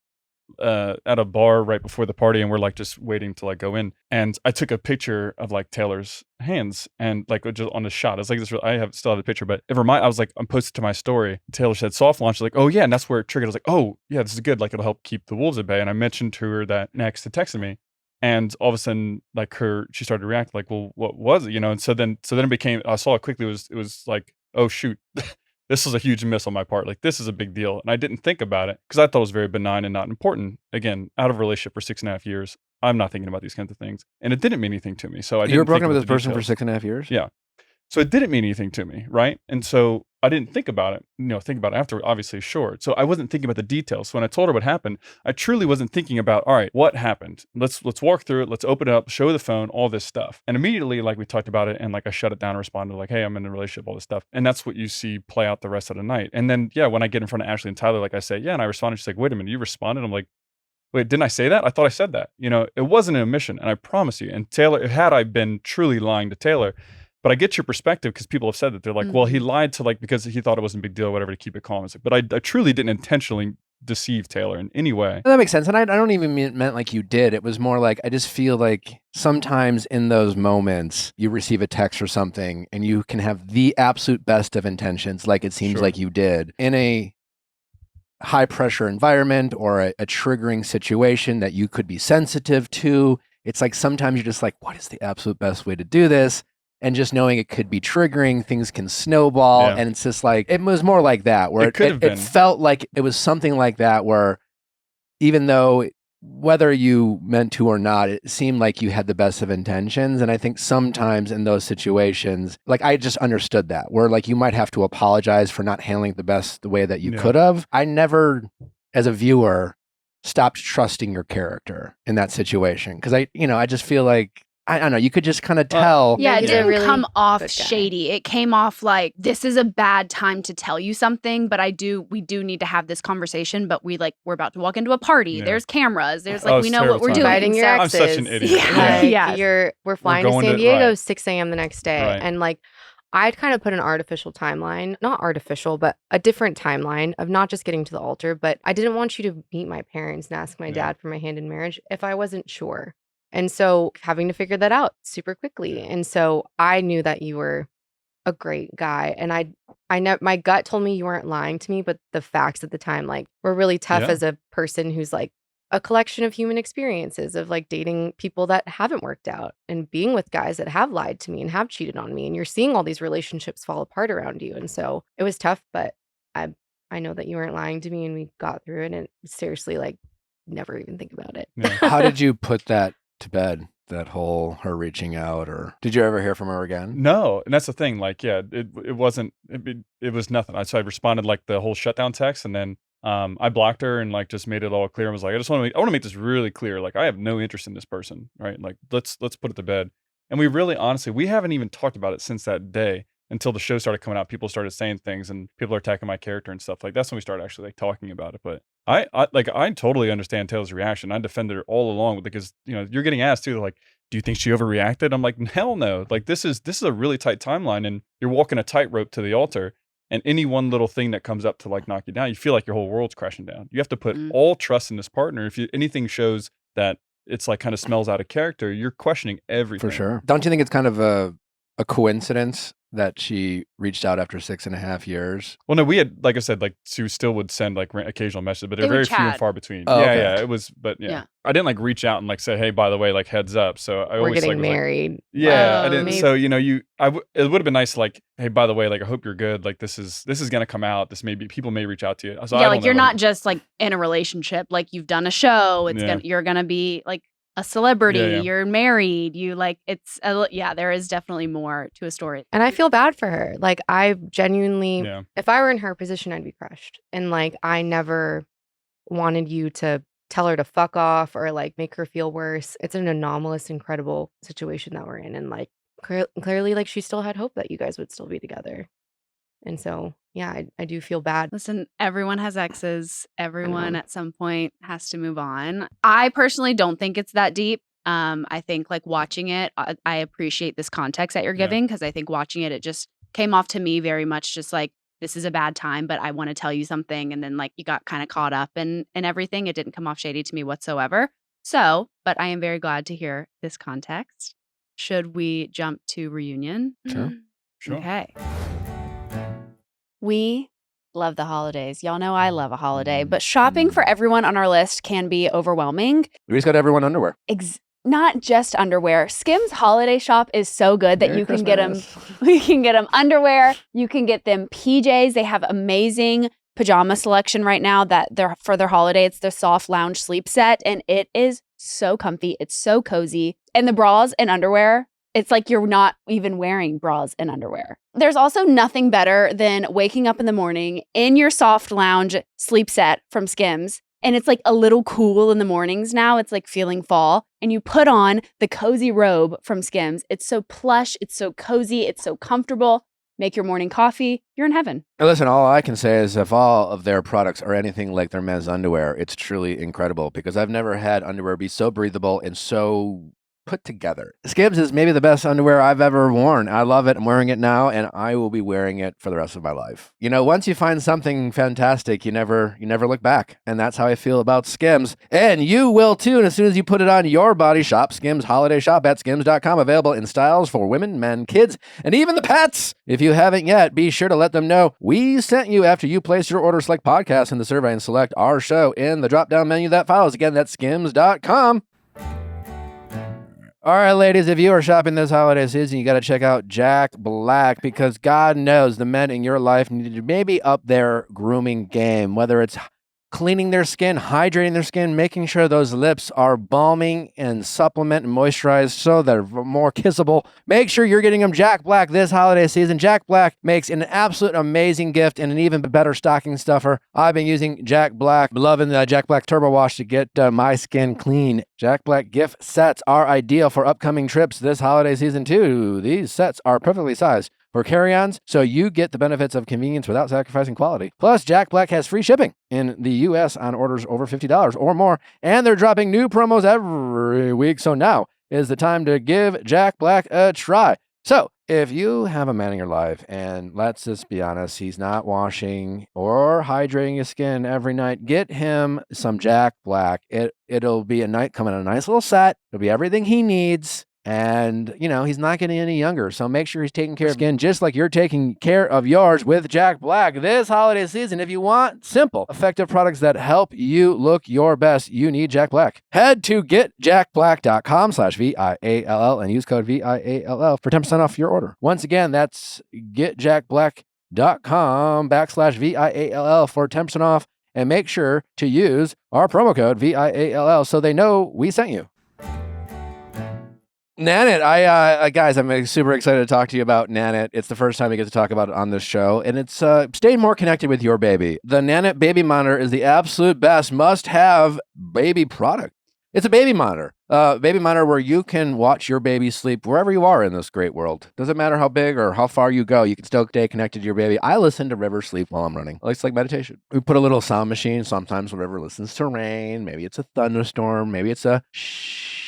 at a bar right before the party, and we're like just waiting to like go in. And I took a picture of like Taylor's hands and like just on the shot. It's like this. I still have the picture, but I was like, I'm posted to my story. Taylor said soft launch. Like, oh yeah, and that's where it triggered. I was like, oh yeah, this is good. Like it'll help keep the wolves at bay. And I mentioned to her that next had texted me, and all of a sudden like she started to react like, well, what was it? You know? And so then it became. I saw it quickly. It was like, oh shoot. This was a huge miss on my part. Like, this is a big deal. And I didn't think about it because I thought it was very benign and not important. Again, out of a relationship for 6.5 years, I'm not thinking about these kinds of things. And it didn't mean anything to me. So I didn't You were broken think up with about this the person for details. 6.5 years? Yeah. So it didn't mean anything to me, right? And so I didn't think about it, think about it after, obviously, sure. So I wasn't thinking about the details. So when I told her what happened, I truly wasn't thinking about, all right, what happened? Let's walk through it. Let's open it up, show the phone, all this stuff. And immediately, like we talked about it, and like I shut it down and responded like, hey, I'm in a relationship, all this stuff. And that's what you see play out the rest of the night. And then, yeah, when I get in front of Ashley and Tyler, like I say, yeah, and I responded, she's like, wait a minute, you responded? I'm like, wait, didn't I say that? I thought I said that. It wasn't an omission, and I promise you. And Taylor, had I been truly lying to Taylor, but I get your perspective because people have said that. They're like, well, he lied to like, because he thought it wasn't a big deal or whatever to keep it calm. It's like, but I truly didn't intentionally deceive Taylor in any way. That makes sense. And I don't even meant like you did. It was more like, I just feel like sometimes in those moments you receive a text or something and you can have the absolute best of intentions, like it seems Sure. like you did, in a high pressure environment or a triggering situation that you could be sensitive to. It's like sometimes you're just like, what is the absolute best way to do this? And just knowing it could be triggering, things can snowball. Yeah. And it's just like, it was more like that, where It could have been. it felt like it was something like that, where even though whether you meant to or not, it seemed like you had the best of intentions. And I think sometimes in those situations, like I just understood that, where like you might have to apologize for not handling it the way that you Yeah. could have. I never, as a viewer, stopped trusting your character in that situation. Because I just feel like I don't know. You could just kind of tell. Yeah, it He's a didn't really come off good guy. shady. It came off like this is a bad time to tell you something, but we do need to have this conversation. But we're about to walk into a party. Yeah. There's cameras. There's Oh, we it's know what we're terrible doing. timing. Inviting your I'm such an exes. idiot. Yeah. Like, Yes. we're flying to going San to- Diego right. 6 a.m. the next day. Right. And like, I'd kind of put an artificial timeline, not artificial, but a different timeline of not just getting to the altar, but I didn't want you to meet my parents and ask my Yeah. dad for my hand in marriage if I wasn't sure. And so having to figure that out super quickly. And so I knew that you were a great guy. And I know my gut told me you weren't lying to me, but the facts at the time, like, were really tough Yeah. as a person who's like a collection of human experiences of like dating people that haven't worked out and being with guys that have lied to me and have cheated on me. And you're seeing all these relationships fall apart around you. And so it was tough, but I know that you weren't lying to me and we got through it. And seriously, like, never even think about it. Yeah. How did you put that to bed? That whole her reaching out, or did you ever hear from her again? No, and that's the thing. Like, yeah, it wasn't. It was nothing. So I responded like the whole shutdown text, and then I blocked her and like just made it all clear. I was like, I want to make this really clear. Like, I have no interest in this person, right? Like, let's put it to bed. And we really, honestly, we haven't even talked about it since that day until the show started coming out. People started saying things, and people are attacking my character and stuff. Like, that's when we started actually like talking about it. But I totally understand Taylor's reaction. I defended her all along because you're getting asked too, like, do you think she overreacted? I'm like, hell no. Like, this is a really tight timeline, and you're walking a tightrope to the altar. And any one little thing that comes up to like knock you down, you feel like your whole world's crashing down. You have to put all trust in this partner. If anything shows that it's like kind of smells out of character, you're questioning everything. For sure. Don't you think it's kind of a coincidence that she reached out after 6.5 years? Well, no, we had, like I said, like Sue still would send like occasional messages, but they're They would very few and chat. far between. Oh, yeah, okay. yeah, it was, but yeah. Yeah. I didn't like reach out and like say, hey, by the way, like heads up. So I We're always getting like, was like, married. yeah, I Oh, didn't. maybe- So it would have been nice, like, hey, by the way, like I hope you're good. Like this is gonna come out. This may be people may reach out to you. So I Yeah, don't like you're know. not just like in a relationship. Like you've done a show. You're gonna be like a celebrity. Yeah, yeah. You're married. You like there is definitely more to a story. And I feel bad for her. Like, I genuinely, Yeah. if I were in her position, I'd be crushed. And like, I never wanted you to tell her to fuck off or like make her feel worse. It's an anomalous, incredible situation that we're in. And like, clearly, like, she still had hope that you guys would still be together. And so, yeah, I do feel bad. Listen, everyone has exes. Everyone know. at some point has to move on. I personally don't think it's that deep. I think like watching it, I appreciate this context that you're Yeah. giving because I think watching it, it just came off to me very much just like this is a bad time, but I want to tell you something. And then like you got kind of caught up in everything. It didn't come off shady to me whatsoever. So, but I am very glad to hear this context. Should we jump to reunion? Sure. Sure. Okay. We love the holidays. Y'all know I love a holiday, but shopping for everyone on our list can be overwhelming. We just got everyone underwear. Not just underwear. Skims Holiday Shop is so good that Merry you can get them. Christmas. We can get them underwear. You can get them PJs. They have amazing pajama selection right now that they're for their holiday. It's their soft lounge sleep set, and it is so comfy. It's so cozy. And the bras and underwear, it's like you're not even wearing bras and underwear. There's also nothing better than waking up in the morning in your soft lounge sleep set from Skims. And it's like a little cool in the mornings now. It's like feeling fall. And you put on the cozy robe from Skims. It's so plush. It's so cozy. It's so comfortable. Make your morning coffee. You're in heaven. Now, listen, all I can say is if all of their products are anything like their men's underwear, it's truly incredible because I've never had underwear be so breathable and so put together. Skims is maybe the best underwear I've ever worn. I love it. I'm wearing it now, and I will be wearing it for the rest of my life. You know, once you find something fantastic, you never look back, and that's how I feel about Skims. And you will too. And as soon as you put it on your body, shop Skims Holiday Shop at skims.com. Available in styles for women, men, kids, and even the pets. If you haven't yet, be sure to let them know we sent you after you place your order. Select podcast in the survey and select our show in the drop-down menu that follows. Again, that's skims.com. All right, ladies, if you are shopping this holiday season, you got to check out Jack Black because God knows the men in your life need to maybe up their grooming game, whether it's cleaning their skin, hydrating their skin, making sure those lips are balming and supplement and moisturized so they're more kissable. Make sure you're getting them Jack Black this holiday season. Jack Black makes an absolute amazing gift and an even better stocking stuffer. I've been using Jack Black, loving the Jack Black Turbo Wash to get my skin clean. Jack Black gift sets are ideal for upcoming trips this holiday season too. These sets are perfectly sized for carry-ons, so you get the benefits of convenience without sacrificing quality. Plus, Jack Black has free shipping in the U.S. on orders over $50 or more, and they're dropping new promos every week, so now is the time to give Jack Black a try. So, if you have a man in your life, and let's just be honest, he's not washing or hydrating his skin every night, get him some Jack Black. It'll be a night, come in a nice little set. It'll be everything he needs. And, he's not getting any younger. So make sure he's taking care of skin just like you're taking care of yours with Jack Black this holiday season. If you want simple, effective products that help you look your best, you need Jack Black. Head to getjackblack.com/VIALL and use code VIALL for 10% off your order. Once again, that's getjackblack.com/VIALL for 10% off. And make sure to use our promo code VIALL so they know we sent you. Nanit, guys, I'm super excited to talk to you about Nanit. It's the first time we get to talk about it on this show, and it's staying more connected with your baby. The Nanit Baby Monitor is the absolute best must-have baby product. It's a baby monitor. Baby monitor where you can watch your baby sleep wherever you are in this great world. Doesn't matter how big or how far you go, you can still stay connected to your baby. I listen to River sleep while I'm running. It's like meditation. We put a little sound machine. Sometimes River listens to rain. Maybe it's a thunderstorm. Maybe it's a shh.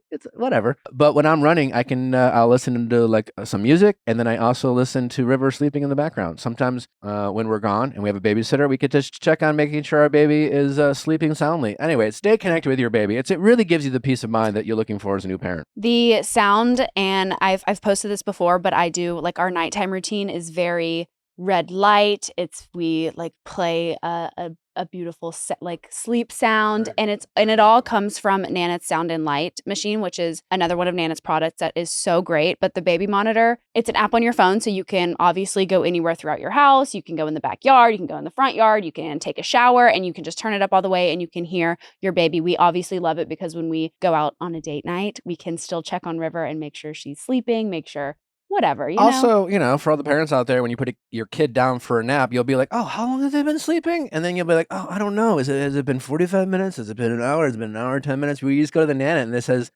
It's whatever. But when I'm running, I can I'll listen to like some music, and then I also listen to River sleeping in the background. Sometimes when we're gone and we have a babysitter, we get to check on making sure our baby is sleeping soundly. Anyway, stay connected with your baby. It really gives you the peace of mind that you're looking for as a new parent. The sound, and I've posted this before, but I do like our nighttime routine is very red light. We like play a beautiful sleep sound, Right. and it all comes from Nanit's Sound and Light machine, which is another one of Nanit's products that is so great. But the baby monitor, it's an app on your phone, so you can obviously go anywhere throughout your house. You can go in the backyard, you can go in the front yard, you can take a shower, and you can just turn it up all the way and you can hear your baby. We obviously love it because when we go out on a date night, we can still check on River and make sure she's sleeping, make sure whatever, you know? Also, for all the parents out there, when you put your kid down for a nap, you'll be like, oh, how long have they been sleeping? And then you'll be like, oh, I don't know. Has it been 45 minutes? Has it been an hour? Has it been an hour and 10 minutes? We just go to the Nanit and it says,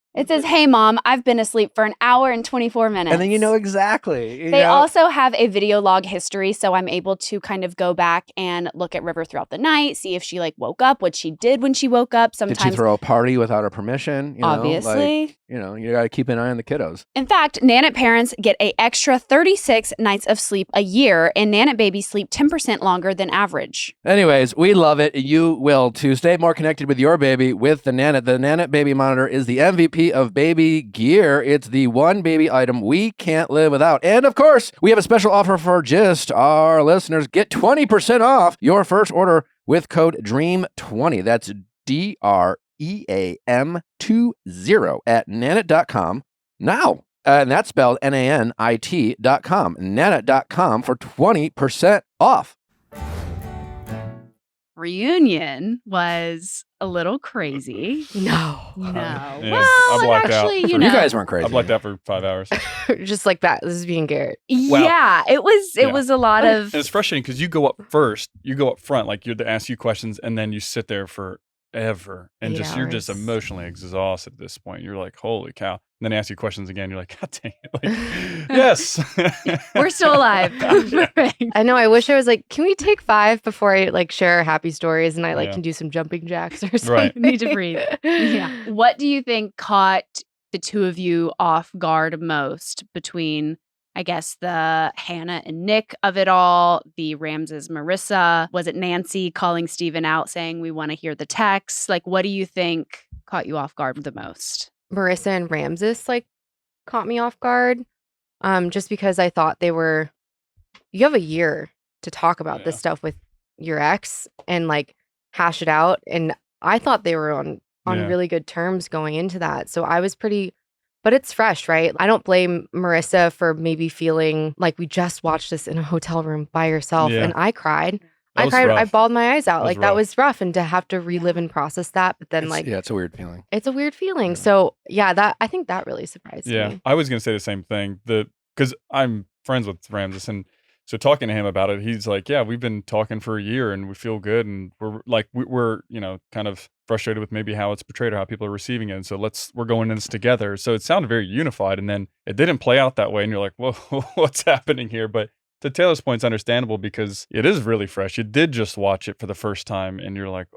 hey, Mom, I've been asleep for an hour and 24 minutes. and then you know exactly. They also have a video log history, so I'm able to kind of go back and look at River throughout the night, see if she woke up, what she did when she woke up. Did she throw a party without her permission? Obviously. You got to keep an eye on the kiddos. In fact, Nanit parents get an extra 36 nights of sleep a year, and Nanit babies sleep 10% longer than average. Anyways, we love it. You will too. Stay more connected with your baby with the Nanit. The Nanit Baby Monitor is the MVP of baby gear. It's the one baby item we can't live without. And of course, we have a special offer for just our listeners. Get 20% off your first order with code DREAM20. That's DREAM20 at nanit.com now. And that's spelled NANIT.com. Nanit.com for 20% off. Reunion was a little crazy. No. Yeah, Well, I blacked out. actually, You guys weren't crazy. I blacked out for 5 hours. Just like that. This is being Garrett. Wow. Yeah, it was Yeah. was a lot of And it's frustrating because you go up first, you go up front, like you're to ask you questions, and then you sit there forever, and 8 you're just hours. emotionally exhausted at this point. You're like, holy cow. And then they ask you questions again. You're like, God dang it. Like, yes. we're still alive. Perfect. I know. I wish I was like, can we take 5 before I share our happy stories and I Yeah. can do some jumping jacks or something? Right. Need to breathe. Yeah. What do you think caught the two of you off guard most between, I guess, the Hannah and Nick of it all, the Ramses, Marissa? Was it Nancy calling Steven out saying, we want to hear the text? What do you think caught you off guard the most? Marissa and Ramses caught me off guard. Just because I thought you have a year to talk about this Yeah. stuff with your ex and hash it out. And I thought they were on Yeah. really good terms going into that. So I was but it's fresh, right? I don't blame Marissa for maybe feeling like we just watched this in a hotel room by yourself. Yeah. And I cried. That I was cried. I rough. bawled my eyes out. That was Like that rough. was rough, and to have to relive and process that. But then, It's a weird feeling. it's a weird feeling. Yeah. So yeah, I think that really surprised Yeah, me. I was gonna say the same thing. Because I'm friends with Ramses, and so talking to him about it, he's like, "Yeah, we've been talking for a year, and we feel good, and we're like, we're kind of frustrated with maybe how it's portrayed or how people are receiving it, and so we're going in this together." So it sounded very unified, and then it didn't play out that way, and you're like, "Whoa, what's happening here?" But to Taylor's point, it's understandable because it is really fresh. You did just watch it for the first time, and you're like,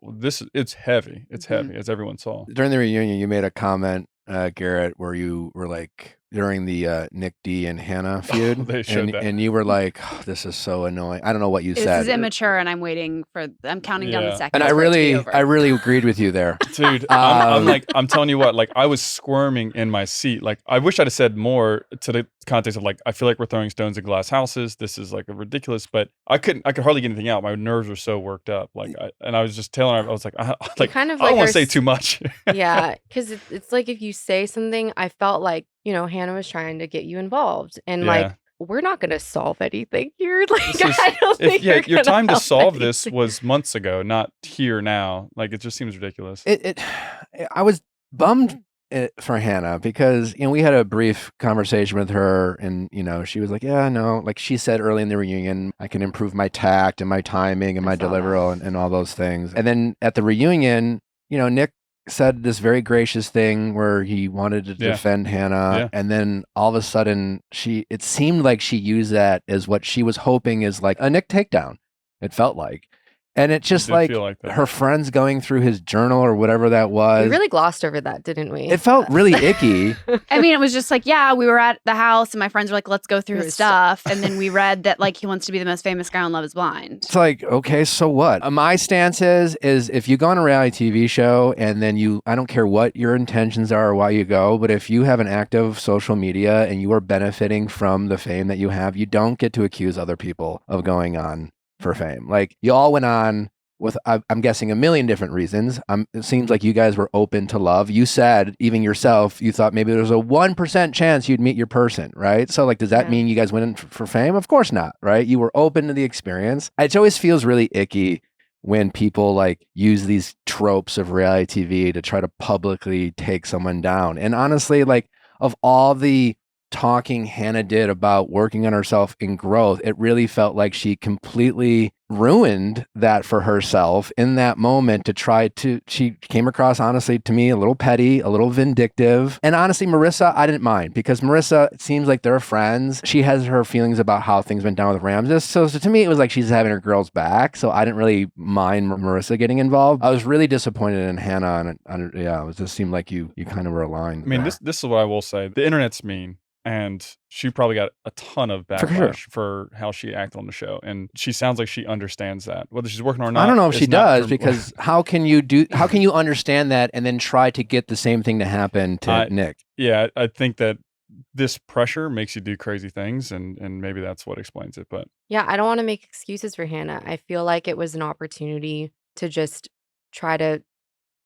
well, it's heavy. It's heavy, as everyone saw. During the reunion, you made a comment, Garrett, where you were like, during the Nick D and Hannah feud, They showed that. and you were like, oh, "This is so annoying." I don't know what you This said, is immature, and I'm counting down the Yeah. seconds. and I for it to be really over. agreed with you there. Dude, I'm telling you what, like I was squirming in my seat. Like I wish I'd have said more to the context of like, I feel like we're throwing stones at glass houses. This is like a ridiculous, but I could hardly get anything out. My nerves were so worked up. Like, I was just telling her, I was like, I kind of I don't like want are to say s- too much. Yeah, because it's like if you say something, I felt like Hannah was trying to get you involved, and Yeah. like we're not gonna solve anything here. Like This is- I don't think Your you're time to gonna help solve this anything. was months ago, not here now. Like it just seems ridiculous. I was bummed for Hannah because we had a brief conversation with her, and she was like, "Yeah, no," like she said early in the reunion, "I can improve my tact and my timing and I my saw delivery and all those things." And then at the reunion, Nick said this very gracious thing where he wanted to Yeah. defend Hannah, Yeah. and then all of a sudden it seemed like she used that as what she was hoping is like a Nick takedown. It felt like. And it's just did like feel like that. her friends going through his journal or whatever that was. We really glossed over that, didn't we? It felt really icky. I mean, it was just like, yeah, we were at the house, and my friends were like, "Let's go through There his was stuff," and then we read that like he wants to be the most famous guy on Love Is Blind. It's like, okay, so what? My stance is if you go on a reality TV show and then I don't care what your intentions are or why you go, but if you have an active social media and you are benefiting from the fame that you have, you don't get to accuse other people of going on for fame. Like you all went on with, I'm guessing, a million different reasons. It seems like you guys were open to love. You said, even yourself, you thought maybe there was a 1% chance you'd meet your person, right? So like, does that Yeah. mean you guys went in for fame? Of course not, right? You were open to the experience. It always feels really icky when people like use these tropes of reality TV to try to publicly take someone down. And honestly, like of all the talking Hannah did about working on herself in growth, it really felt like she completely ruined that for herself in that moment she came across, honestly, to me, a little petty, a little vindictive. And honestly, Marissa, I didn't mind because Marissa, it seems like they're friends. She has her feelings about how things went down with Ramses. So to me, it was like she's having her girls back. So I didn't really mind Marissa getting involved. I was really disappointed in Hannah. And it just seemed like you kind of were aligned. I mean, there. this is what I will say. The internet's mean, and she probably got a ton of backlash for how she acted on the show. And she sounds like she understands that. Whether she's working or not, I don't know if is she not does for- because how can you understand that and then try to get the same thing to happen to Nick? Yeah, I think that this pressure makes you do crazy things, and maybe that's what explains it. But Yeah, I don't want to make excuses for Hannah. I feel like it was an opportunity to just try to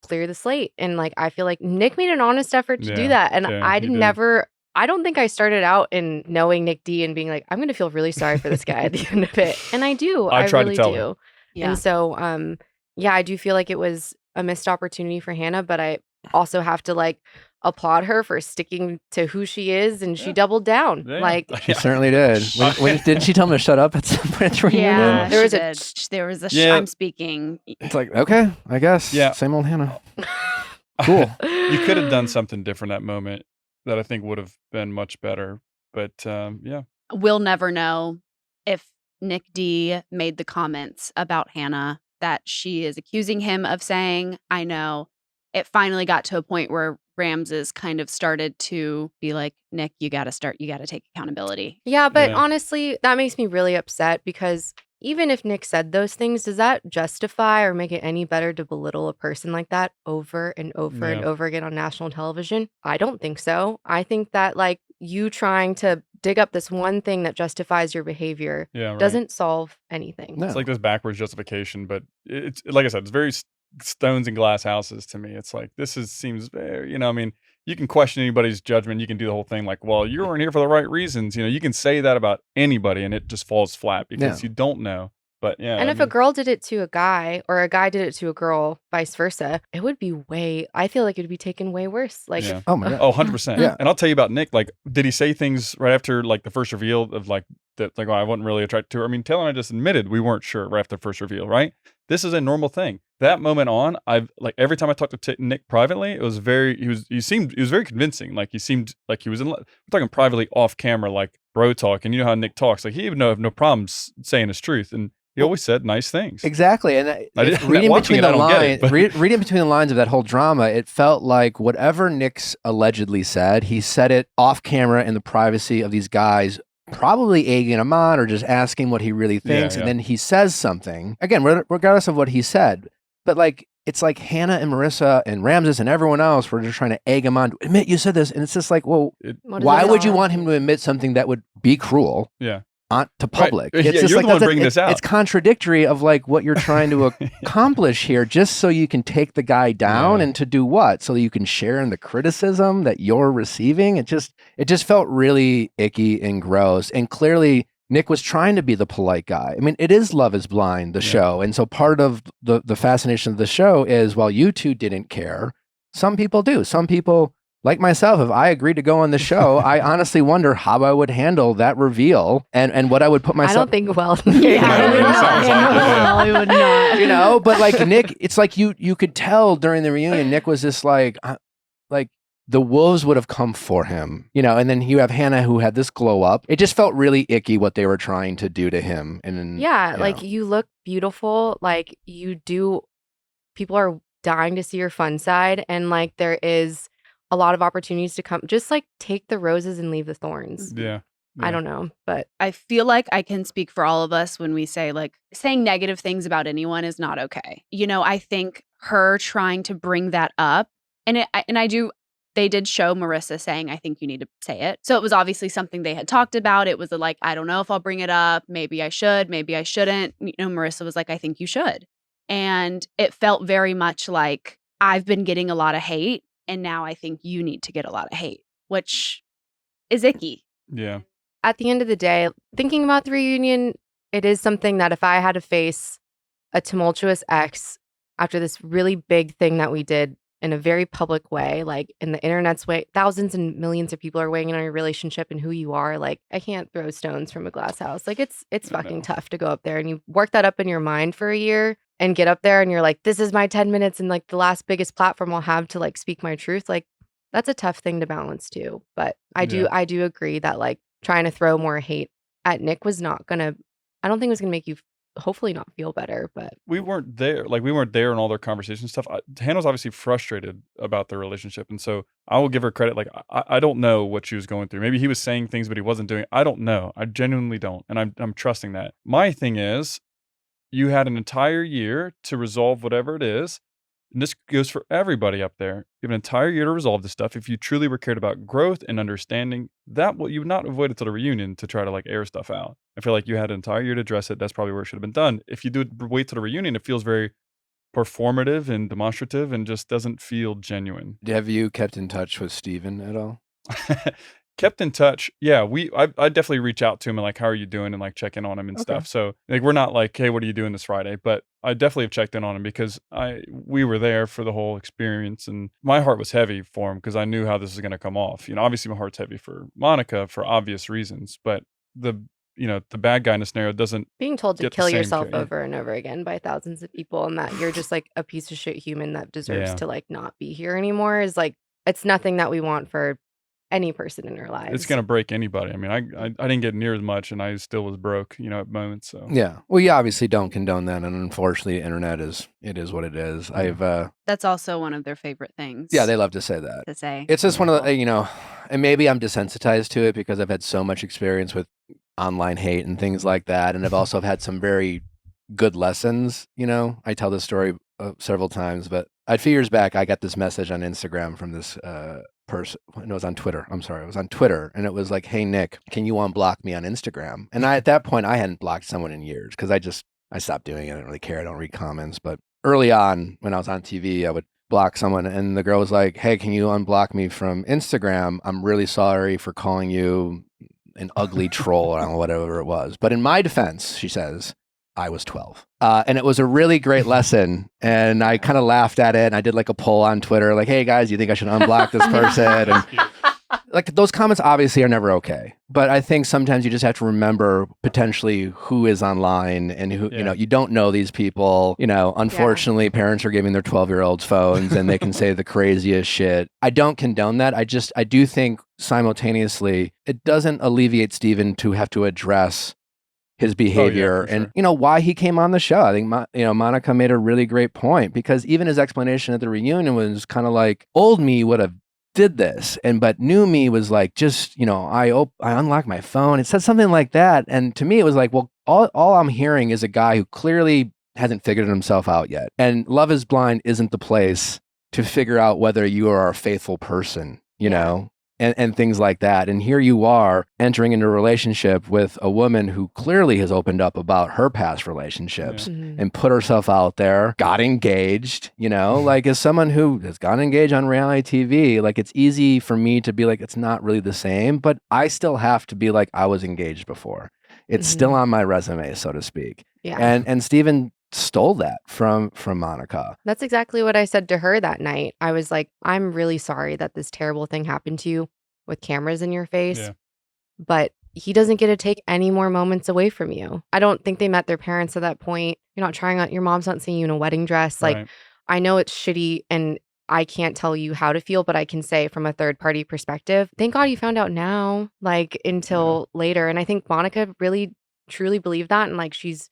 clear the slate. And like I feel like Nick made an honest effort to Yeah, do that. And yeah, I he didn't did. never I don't think I started out in knowing Nick D and being like, I'm gonna feel really sorry for this guy at the end of it. And I do. I tried to really tell do. her. Yeah. And so yeah, I do feel like it was a missed opportunity for Hannah, but I also have to like applaud her for sticking to who she is, and she Yeah. doubled down. Yeah. Like She certainly did. When didn't she tell him to shut up at some point at the reunion? Yeah, There she was a did. There was a Yeah. I'm speaking. It's like, okay, I guess. Yeah. Same old Hannah. Cool. You could have done something different that moment that I think would have been much better. But yeah. We'll never know if Nick D made the comments about Hannah that she is accusing him of saying. I know it finally got to a point where Ramses kind of started to be like, Nick, you got to take accountability. Yeah, but Yeah. honestly, that makes me really upset because even if Nick said those things, does that justify or make it any better to belittle a person like that over and over and Yeah. over again on national television? I don't think so. I think that like you trying to dig up this one thing that justifies your behavior Yeah. Right. doesn't solve anything. No. It's like this backwards justification, but it's like I said, it's very stones and glass houses to me. It's like seems very, I mean, you can question anybody's judgment. You can do the whole thing like, well, you weren't here for the right reasons. You can say that about anybody, and it just falls flat because you don't know. But yeah, And I if a mean, girl did it to a guy or a guy did it to a girl, vice versa, it would be I feel like it would be taken way worse. Like, yeah. Oh my God. Oh, 100%. Yeah. And I'll tell you about Nick. Like, did he say things right after like the first reveal of like that? Like, oh, I wasn't really attracted to her. I mean, Taylor and I just admitted we weren't sure right after the first reveal, right? This is a normal thing. That moment on, I've like every time I talked to Nick privately, it was he was very convincing. Like he seemed like he was we're talking privately off camera, like bro talk. And you know how Nick talks. Like he even have no problems saying his truth. And he always said nice things. Exactly, and reading watching between it, the I don't get it, lines, but- reading between the lines of that whole drama, it felt like whatever Nick's allegedly said, he said it off camera in the privacy of these guys, probably egging him on or just asking what he really thinks, Yeah. and then he says something again, regardless of what he said. But like it's like Hannah and Marissa and Ramses and everyone else were just trying to egg him on to admit you said this, and it's just like, well, what does why it would you all want have him to admit something that would be cruel? Yeah. To public. Right. It's Yeah, just you're like the one that's bringing this out. It's contradictory of like what you're trying to accomplish here, just so you can take the guy down, Yeah. and to do what? So that you can share in the criticism that you're receiving. It just felt really icky and gross. And clearly Nick was trying to be the polite guy. I mean, it is Love is Blind, the show. And so part of the fascination of the show is while you two didn't care, some people do. Some people, like myself, if I agreed to go on the show, I honestly wonder how I would handle that reveal and what I would put I myself. don't think well. Yeah, I would it not. sounds like it, yeah. I would not. You know, but like Nick, it's like you could tell during the reunion, Nick was just like the wolves would have come for him, you know. And then you have Hannah who had this glow up. It just felt really icky what they were trying to do to him. And then, Yeah, like you look beautiful. Like you do. People are dying to see your fun side, and like there is a lot of opportunities to come. Just like take the roses and leave the thorns. Yeah. I don't know, but I feel like I can speak for all of us when we say like saying negative things about anyone is not okay. You know, I think her trying to bring that up, and they did show Marissa saying, I think you need to say it. So it was obviously something they had talked about. It was like, I don't know if I'll bring it up. Maybe I should, maybe I shouldn't. You know, Marissa was like, I think you should. And it felt very much like I've been getting a lot of hate, and now I think you need to get a lot of hate, which is icky. Yeah. at the end of the day, thinking about the reunion, it is something that if I had to face a tumultuous ex after this really big thing that we did in a very public way, like in the internet's way, thousands and millions of people are weighing in on your relationship and who you are. Like, I can't throw stones from a glass house. Like, it's fucking tough to go up there and you work that up in your mind for a year and get up there and you're like, this is my 10 minutes and like the last biggest platform I'll have to like speak my truth. Like, that's a tough thing to balance too. But I do agree that like trying to throw more hate at Nick was not gonna, I don't think it was gonna make you hopefully not feel better. But we weren't there. Like, we weren't there in all their conversation stuff. Hannah's obviously frustrated about their relationship. And so I will give her credit. Like, I don't know what she was going through. Maybe he was saying things, but he wasn't doing it. I don't know. I genuinely don't. And I'm trusting that. My thing is, you had an entire year to resolve whatever it is. And this goes for everybody up there. You have an entire year to resolve this stuff. If you truly were cared about growth and understanding, that you would not avoid it till the reunion to try to like air stuff out. I feel like you had an entire year to address it. That's probably where it should have been done. If you do wait till the reunion, it feels very performative and demonstrative and just doesn't feel genuine. Have you kept in touch with Steven at all? Kept in touch. Yeah, I definitely reach out to him and like, how are you doing, and like check in on him and stuff. So like, we're not like, hey, what are you doing this Friday? But I definitely have checked in on him because we were there for the whole experience, and my heart was heavy for him because I knew how this was going to come off. You know, obviously my heart's heavy for Monica for obvious reasons, but the bad guy in the scenario doesn't. being told to Get the kill same yourself care. over and over again by thousands of people and that you're just like a piece of shit human that deserves Yeah. to like not be here anymore is like, it's nothing that we want for any person in our lives. It's going to break anybody. I mean, I didn't get near as much, and I still was broke, at moments. So Yeah. Well, you obviously don't condone that, and unfortunately, the internet is what it is. That's also one of their favorite things. Yeah, they love to say that. to say. It's just one of the, and maybe I'm desensitized to it because I've had so much experience with online hate and things like that. And I've also had some very good lessons. I tell this story several times, but a few years back, I got this message on Instagram from this person. It was on Twitter. I'm sorry. It was on Twitter. And it was like, hey, Nick, can you unblock me on Instagram? And at that point, I hadn't blocked someone in years because I stopped doing it. I didn't really care. I don't read comments. But early on, when I was on TV, I would block someone, and the girl was like, hey, can you unblock me from Instagram? I'm really sorry for calling you an ugly troll or whatever it was. But in my defense, she says, I was 12. And it was a really great lesson. And I kind of laughed at it. And I did like a poll on Twitter, like, hey guys, you think I should unblock this person? And like those comments obviously are never okay. But I think sometimes you just have to remember potentially who is online and who, you know, you don't know these people. You know, unfortunately, parents are giving their 12-year-olds phones and they can say the craziest shit. I don't condone that. I do think simultaneously, it doesn't alleviate Steven to have to address his behavior and, you know, why he came on the show. I think, Monica made a really great point, because even his explanation at the reunion was kind of like, old me would have did this, but new me was like, just, you know, I unlocked my phone. It said something like that. And to me, it was like, well, all I'm hearing is a guy who clearly hasn't figured himself out yet. And Love is Blind isn't the place to figure out whether you are a faithful person, you know, and things like that. And here you are entering into a relationship with a woman who clearly has opened up about her past relationships and put herself out there, got engaged, you know, like as someone who has gotten engaged on reality TV, like it's easy for me to be like, it's not really the same, but I still have to be like, I was engaged before. It's still on my resume, so to speak. Yeah. And Steven stole that from Monica. That's exactly what I said to her that night. I was like, I'm really sorry that this terrible thing happened to you with cameras in your face, but he doesn't get to take any more moments away from you. I don't think they met their parents at that point. You're not trying on, your mom's not seeing you in a wedding dress. Like, I know it's shitty and I can't tell you how to feel, but I can say from a third party perspective, thank God you found out now, like until later. And I think Monica really truly believed that. And like, she's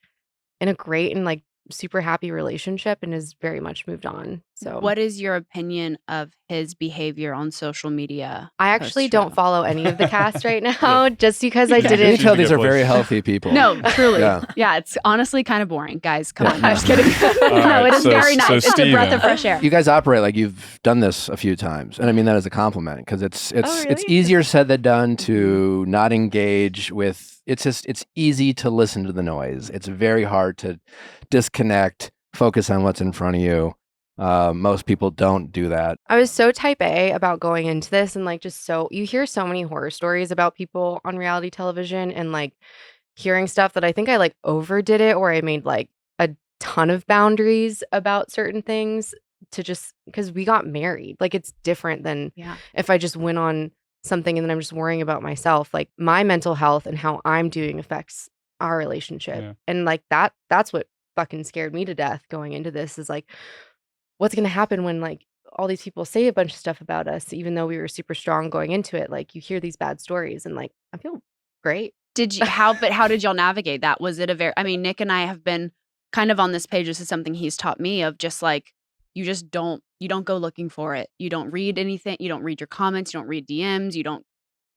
in a great and like super happy relationship and is very much moved on. So what is your opinion of his behavior on social media? I actually don't follow any of the cast right now just because I didn't. You can tell these are very healthy people. No, truly. Yeah, it's honestly kind of boring. Guys, come on. I'm just kidding. No, it is very nice. It's a breath of fresh air. You guys operate like you've done this a few times. And I mean that as a compliment, because it's easier said than done to not engage with. It's easy to listen to the noise. It's very hard to disconnect, focus on what's in front of you. Most people don't do that. I was so type A about going into this, and like you hear so many horror stories about people on reality television, and like hearing stuff that I think I like overdid it, or I made like a ton of boundaries about certain things to just because we got married. Like it's different than if I just went on something and then I'm just worrying about myself. Like my mental health and how I'm doing affects our relationship. And like that's what fucking scared me to death going into this, is like, what's going to happen when like all these people say a bunch of stuff about us, even though we were super strong going into it. Like you hear these bad stories and like, I feel great. How did y'all navigate that? Was it Nick and I have been kind of on this page. This is something he's taught me of just like, you don't go looking for it. You don't read anything. You don't read your comments. You don't read DMs. You don't,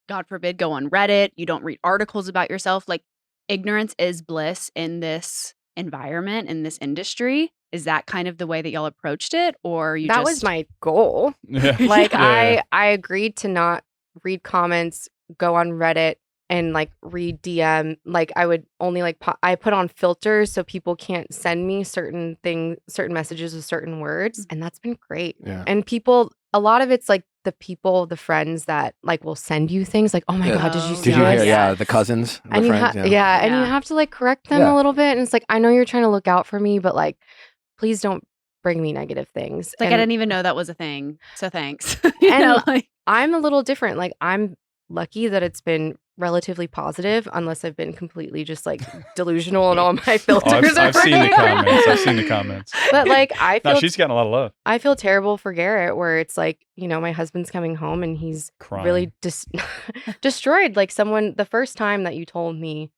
God forbid, go on Reddit. You don't read articles about yourself. Like ignorance is bliss in this environment, in this industry. Is that kind of the way that y'all approached it? Or that was my goal. Like I agreed to not read comments, go on Reddit and like read DM. Like I would only like, I put on filters so people can't send me certain messages with certain words. And that's been great. Yeah. And people, a lot of it's like the friends that like will send you things like, oh my God, did you see this? Yeah, the cousins, the and friends. And you have to like correct them a little bit. And it's like, I know you're trying to look out for me, but like, please don't bring me negative things. It's like, I didn't even know that was a thing. So thanks. I'm a little different. Like I'm lucky that it's been relatively positive, unless I've been completely just like delusional and all my filters. I've seen the comments. But like she's gotten a lot of love. I feel terrible for Garrett, where it's like, you know, my husband's coming home and he's crying. Really destroyed. Like the first time that you told me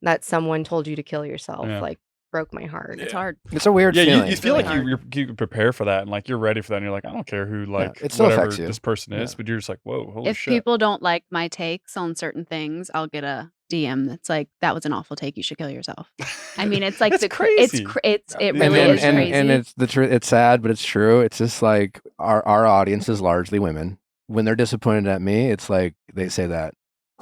that someone told you to kill yourself, like broke my heart. It's hard. It's a weird feeling. You feel like you prepare for that and like you're ready for that and you're like, I don't care who it still whatever affects you. This person is, but you're just like, whoa, holy if shit. People don't like my takes on certain things, I'll get a DM that's like, that was an awful take, you should kill yourself. I mean, it's like it's crazy. It really is crazy. And it's the truth. It's sad, but it's true. It's just like our audience is largely women. When they're disappointed at me, it's like they say that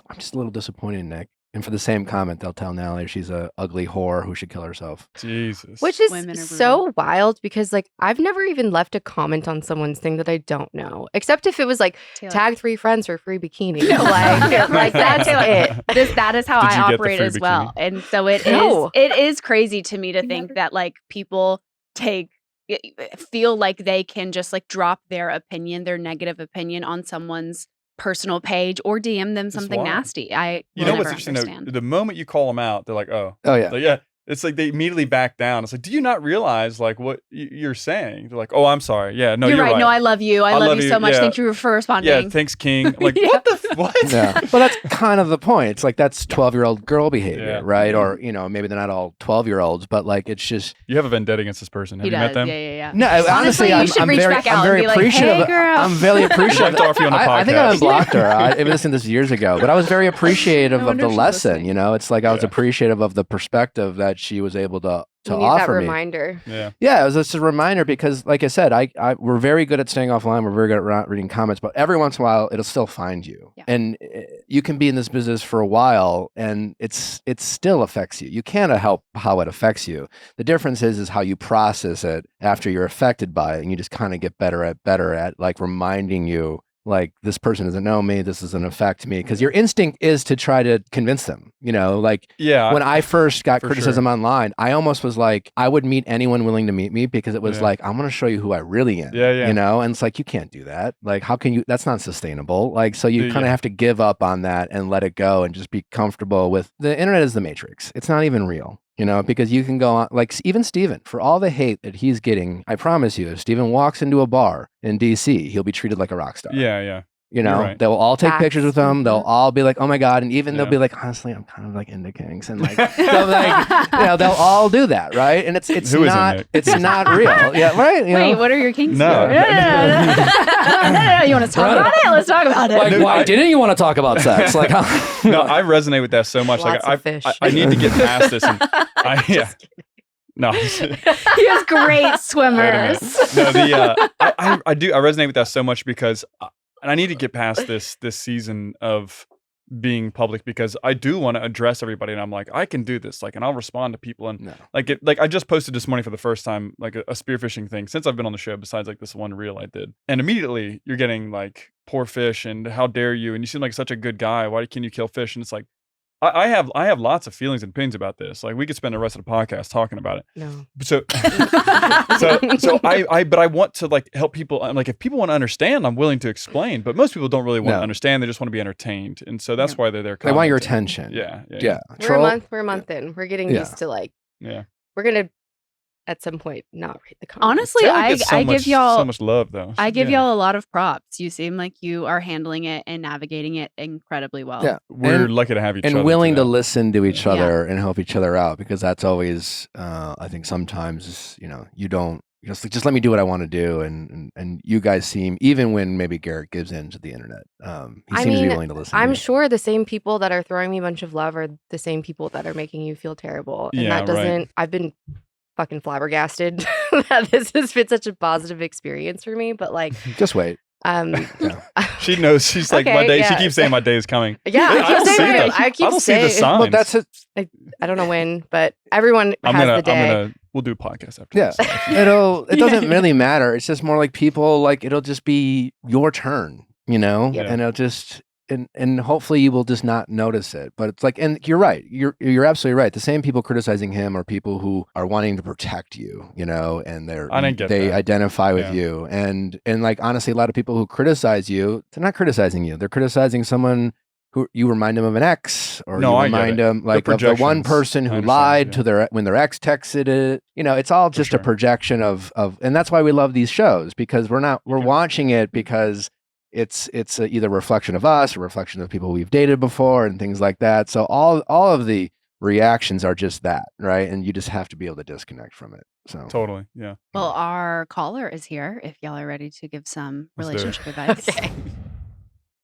I'm just a little disappointed, Nick. And for the same comment, they'll tell Natalie she's a ugly whore who should kill herself. Jesus. Which is Women are so wild because like I've never even left a comment on someone's thing that I don't know, except if it was like Taylor. tag 3 friends for free bikini. like that's it. That is how Did I you get the operate free as well. bikini? And so it No. is crazy to me to think that like people feel like they can just like drop their opinion, their negative opinion on someone's personal page or DM them something wild. nasty. You will know never what's interesting understand. though? The moment you call them out, they're like, oh. Oh yeah. Like, yeah. It's like they immediately back down. It's like, do you not realize like what you're saying? They're like, oh, I'm sorry. Yeah, no, you're right. No, I love you. I love you so much. Yeah. Thank you for responding. Yeah, thanks, King. I'm like, Yeah. what the what? Yeah. Well, that's kind of the point. It's like that's 12-year-old girl behavior, Yeah. right? Or, maybe they're not all 12-year-olds, but like it's just You have a vendetta against this person. Have He you does. met them? Yeah. no. Honestly, you I'm, should I'm reach very, back out I'm very and be like, appreciative. "Hey, girl." I'm very appreciative. I'd like to offer you on the I think I podcast. unblocked her. I listened to this years ago, but I was very appreciative No of the wonder she's lesson. listening. It's like I was Yeah. appreciative of the perspective that she was able to You need that offer me. reminder. Yeah. Yeah, it was just a reminder because, like I said, we're very good at staying offline. We're very good at reading comments, but every once in a while, it'll still find you. Yeah. And you can be in this business for a while, and it still affects you. You can't help how it affects you. The difference is how you process it after you're affected by it, and you just kind of get better at like reminding you. Like, this person doesn't know me. This doesn't affect me. Because your instinct is to try to convince them. Like Yeah. when I first got For criticism online, I almost was like, I would meet anyone willing to meet me because it was Yeah. like, I'm going to show you who I really am. Yeah, yeah. And it's like, you can't do that. Like, how can you? That's not sustainable. Like, so you Yeah. kind of have to give up on that and let it go and just be comfortable with the internet is the matrix. It's not even real. Because you can go on, like even Steven, for all the hate that he's getting, I promise you, if Steven walks into a bar in DC, he'll be treated like a rock star. Yeah, yeah. right. They will all take Facts. pictures with him. They'll all be like, "Oh my god!" And even they'll Yeah. be like, "Honestly, I'm kind of like into kinks," and like, they'll all do that, right? And it's Who isn't, not Nick? it's not real, yeah, right? Wait, what are your kinks? No. here? No. You want to talk about it? Let's talk about it. Like, No, why I- didn't you want to talk about sex? Like, how, No, I resonate with that so much. Lots of fish. I need to get past this. And yeah. No. He has great swimmers. No, I do. I resonate with that so much because, and I need to get past this season of being public because I do want to address everybody, and I'm like, I can do this, like, and I'll respond to people, and No. like I just posted this morning for the first time, like a spearfishing thing since I've been on the show, besides like this one reel I did, and immediately you're getting like poor fish and how dare you, and you seem like such a good guy. Why can you kill fish? And it's like. I have lots of feelings and opinions about this. Like we could spend the rest of the podcast talking about it. No. So I want to like help people. I'm like, if people want to understand, I'm willing to explain. But most people don't really want No. to understand. They just want to be entertained, and so that's why they're there. they want your commenting. attention. Yeah. Yeah. We're a month in. We're getting Yeah. used to like Yeah. we're gonna at some point not read the comments. Honestly, Taylor I gets so give y'all so much love though. I give Yeah. y'all a lot of props. You seem like you are handling it and navigating it incredibly well. Yeah. We're And- lucky to have each other. And willing to do that. listen to each Yeah. other and help each other out because that's always, I think sometimes, you don't. Just let me do what I want to do, and you guys seem even when maybe Garrett gives in to the internet, he seems to be willing to listen. I'm to me. sure the same people that are throwing me a bunch of love are the same people that are making you feel terrible. And Yeah, that right. doesn't I've been fucking flabbergasted that this has been such a positive experience for me. But like Just wait. She knows. She's like, my Okay, day. She yeah. keeps saying my day is coming. Yeah, I I don't keep see saying that. it. I keep I don't see the saying signs. Look, that's it. I don't know when, but everyone I'm has gonna. the day. We'll do a podcast after Yeah, this. it doesn't really matter. It's just more like people like it'll just be your turn, Yeah. and it'll just and hopefully you will just not notice it. But it's like, and you're right. You're absolutely right. The same people criticizing him are people who are wanting to protect you, and I didn't get they that. identify with Yeah. you. And like honestly, a lot of people who criticize you, they're not criticizing you. They're criticizing someone who you remind them of an ex, or No, you I get remind it. them like of the one projections. person I who understand, lied yeah. to when their ex texted it. It's all just sure. a projection of, and that's why we love these shows because we're Okay. watching it because it's either a reflection of us, a reflection of people we've dated before, and things like that. So all of the reactions are just that, right? And you just have to be able to disconnect from it. So Totally. Yeah. Well, our caller is here if y'all are ready to give some Let's do it. relationship advice. Okay.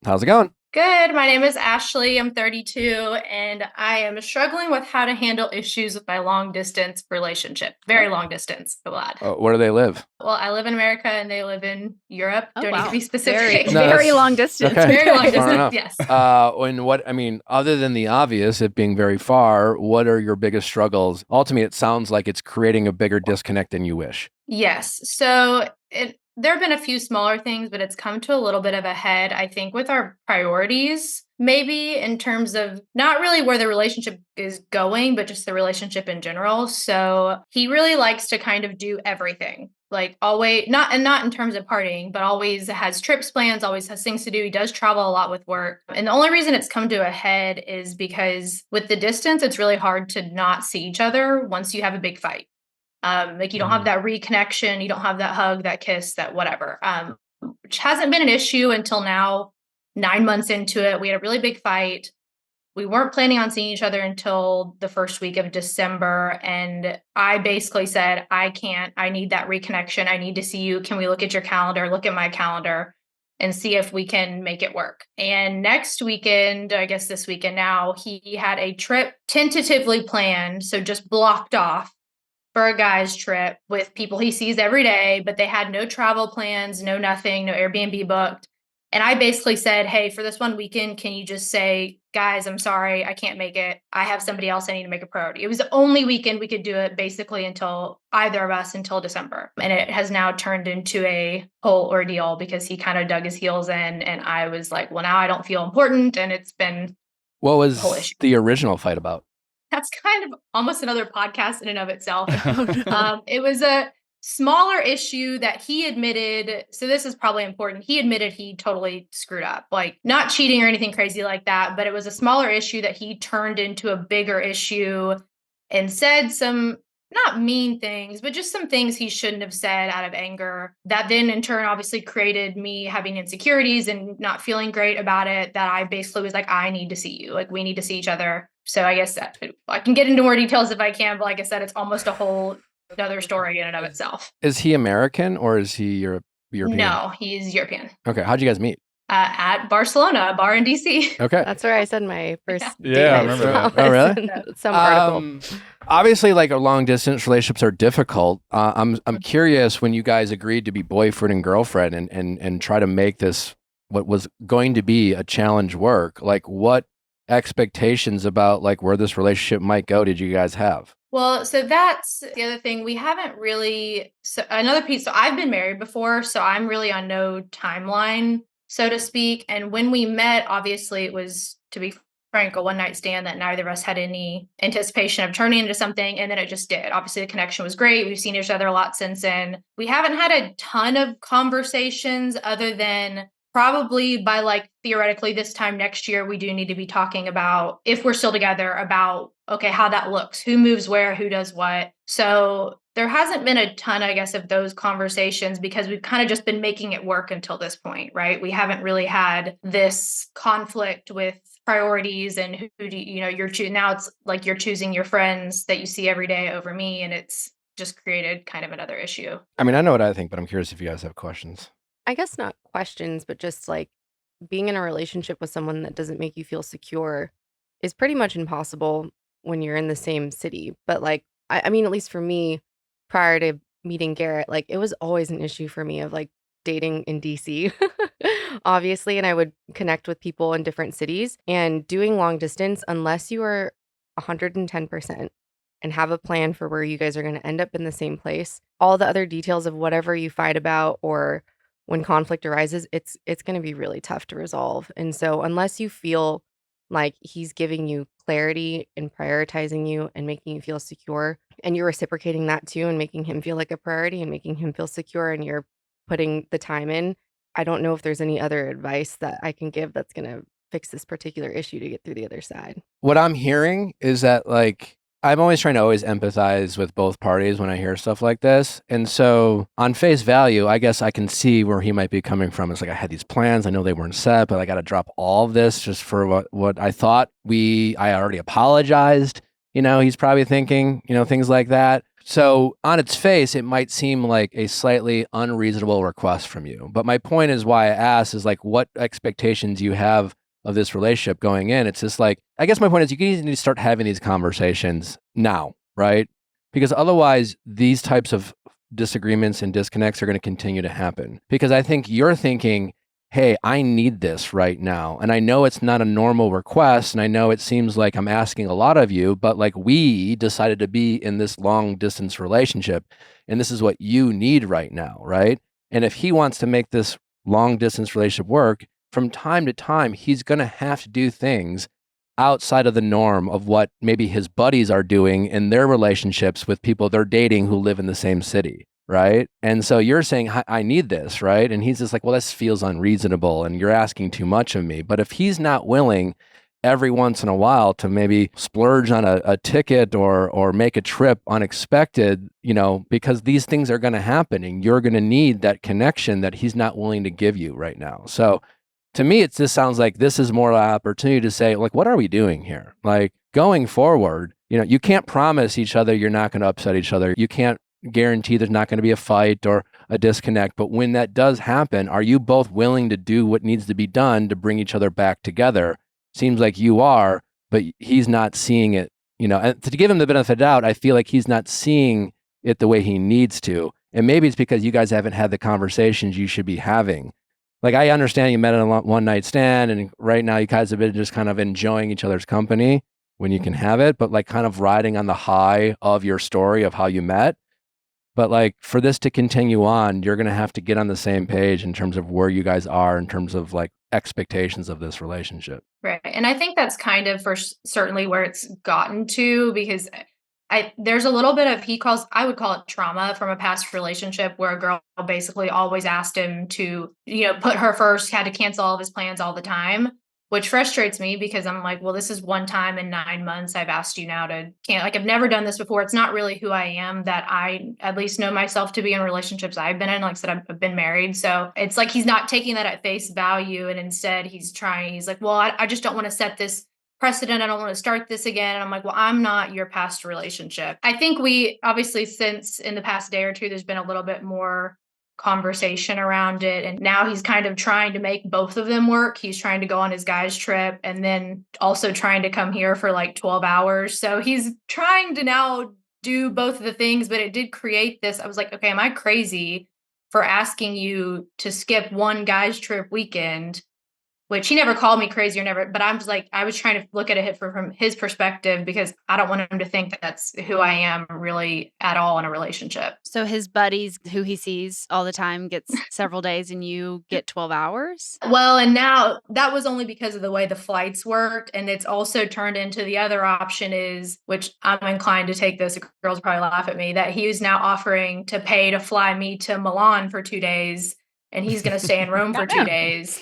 how's it going? Good. My name is Ashley. I'm 32, and I am struggling with how to handle issues with my long distance relationship. Very long distance, I'm glad. Where do they live? Well, I live in America and they live in Europe. Oh, Don't need wow. to be Very, specific. No, very that's- long distance. okay. Very long Fair distance. enough. Yes. And what, I mean, other than the obvious, it being very far, what are your biggest struggles? Ultimately, it sounds like it's creating a bigger disconnect than you wish. Yes. So there have been a few smaller things, but it's come to a little bit of a head, I think, with our priorities, maybe in terms of not really where the relationship is going, but just the relationship in general. So he really likes to kind of do everything. Like always, not in terms of partying, but always has trips plans, always has things to do. He does travel a lot with work. And the only reason it's come to a head is because with the distance, it's really hard to not see each other once you have a big fight. Like you don't have that reconnection, you don't have that hug, that kiss, that whatever. Which hasn't been an issue until now. 9 months into it, we had a really big fight. We weren't planning on seeing each other until the first week of December. And I basically said, I can't, I need that reconnection. I need to see you. Can we look at your calendar, look at my calendar, and see if we can make it work? And next weekend, I guess this weekend now, he had a trip tentatively planned. So just blocked off for a guy's trip with people he sees every day, but they had no travel plans, no nothing, no Airbnb booked. And I basically said, hey, for this one weekend, can you just say, guys, I'm sorry, I can't make it. I have somebody else I need to make a priority. It was the only weekend we could do it basically until either of us until December. And it has now turned into a whole ordeal because he kind of dug his heels in. And I was like, well, now I don't feel important. And it's been What whole was issue. the original fight about? That's kind of almost another podcast in and of itself. Oh, no. It was a smaller issue that he admitted. So this is probably important. He admitted he totally screwed up, like not cheating or anything crazy like that, but it was a smaller issue that he turned into a bigger issue and said some not mean things, but just some things he shouldn't have said out of anger that then in turn obviously created me having insecurities and not feeling great about it, that I basically was like, I need to see you. Like we need to see each other. So I guess that I can get into more details if I can, but like I said, it's almost a whole another story in and of itself. Is he American or is he European? No, he's European. Okay. How'd you guys meet? At Barcelona, a bar in DC. Okay. That's where I said my first Yeah. date Yeah, I night remember that. was Oh, really? in some article. Obviously, like long distance relationships are difficult. I'm curious when you guys agreed to be boyfriend and girlfriend and try to make this what was going to be a challenge work. Like, what expectations about like where this relationship might go did you guys have? Well, so that's the other thing. We haven't really, so another piece. So I've been married before, so I'm really on no timeline, so to speak. And when we met, obviously it was, to be frank, a one night stand that neither of us had any anticipation of turning into something. And then it just did. Obviously the connection was great. We've seen each other a lot since then. We haven't had a ton of conversations other than probably by like theoretically this time next year, we do need to be talking about, if we're still together, about, okay, how that looks, who moves where, who does what. So there hasn't been a ton, I guess, of those conversations because we've kind of just been making it work until this point, right? We haven't really had this conflict with priorities and who do you're choosing. Now it's like you're choosing your friends that you see every day over me, and it's just created kind of another issue. I mean, I know what I think, but I'm curious if you guys have questions. I guess not questions, but just like being in a relationship with someone that doesn't make you feel secure is pretty much impossible when you're in the same city. But like, I mean, at least for me, prior to meeting Garrett, like it was always an issue for me of like dating in DC, obviously. And I would connect with people in different cities and doing long distance, unless you are 110% and have a plan for where you guys are going to end up in the same place, all the other details of whatever you fight about or when conflict arises, it's going to be really tough to resolve. And so unless you feel like he's giving you clarity and prioritizing you and making you feel secure, and you're reciprocating that too and making him feel like a priority and making him feel secure, and you're putting the time in, I don't know if there's any other advice that I can give that's going to fix this particular issue to get through the other side. What I'm hearing is that like I'm always trying to always empathize with both parties when I hear stuff like this. And so on face value, I guess I can see where he might be coming from. It's like I had these plans. I know they weren't set, but I got to drop all of this just for what I thought I already apologized. He's probably thinking, things like that. So on its face, it might seem like a slightly unreasonable request from you. But my point is why I asked is like what expectations you have of this relationship going in. It's just like, I guess my point is you need to start having these conversations now, right? Because otherwise these types of disagreements and disconnects are going to continue to happen. Because I think you're thinking, hey, I need this right now. And I know it's not a normal request. And I know it seems like I'm asking a lot of you, but like we decided to be in this long distance relationship. And this is what you need right now, right? And if he wants to make this long distance relationship work, from time to time, he's going to have to do things outside of the norm of what maybe his buddies are doing in their relationships with people they're dating who live in the same city. Right. And so you're saying, I need this. Right. And he's just like, well, this feels unreasonable and you're asking too much of me. But if he's not willing every once in a while to maybe splurge on a ticket or make a trip unexpected, because these things are going to happen and you're going to need that connection that he's not willing to give you right now. So to me, it just sounds like this is more an opportunity to say, like, what are we doing here? Like going forward, you can't promise each other you're not going to upset each other. You can't guarantee there's not going to be a fight or a disconnect. But when that does happen, are you both willing to do what needs to be done to bring each other back together? Seems like you are, but he's not seeing it, and to give him the benefit of the doubt, I feel like he's not seeing it the way he needs to. And maybe it's because you guys haven't had the conversations you should be having. Like, I understand you met in a one night stand and right now you guys have been just kind of enjoying each other's company when you can have it, but like kind of riding on the high of your story of how you met. But like for this to continue on, you're going to have to get on the same page in terms of where you guys are in terms of like expectations of this relationship. Right. And I think that's kind of certainly where it's gotten to, because there's a little bit of, I would call it trauma from a past relationship where a girl basically always asked him to, put her first, had to cancel all of his plans all the time, which frustrates me because I'm like, well, this is one time in 9 months I've asked you now to I've never done this before. It's not really who I am, that I at least know myself to be in relationships I've been in. Like I said, I've been married. So it's like he's not taking that at face value. And instead he's like, well, I just don't want to set this precedent. I don't want to start this again. And I'm like, well, I'm not your past relationship. I think we obviously, since in the past day or two, there's been a little bit more conversation around it. And now he's kind of trying to make both of them work. He's trying to go on his guys trip and then also trying to come here for like 12 hours. So he's trying to now do both of the things, but it did create this. I was like, okay, am I crazy for asking you to skip one guys trip weekend? Which he never called me crazy or never, but I'm just like, I was trying to look at it from his perspective because I don't want him to think that that's who I am really at all in a relationship. So his buddies who he sees all the time gets several days and you get 12 hours? Well, and now that was only because of the way the flights worked. And it's also turned into the other option is, which I'm inclined to take this, girls probably laugh at me, that he is now offering to pay to fly me to Milan for 2 days and he's going to stay in Rome for 2 days.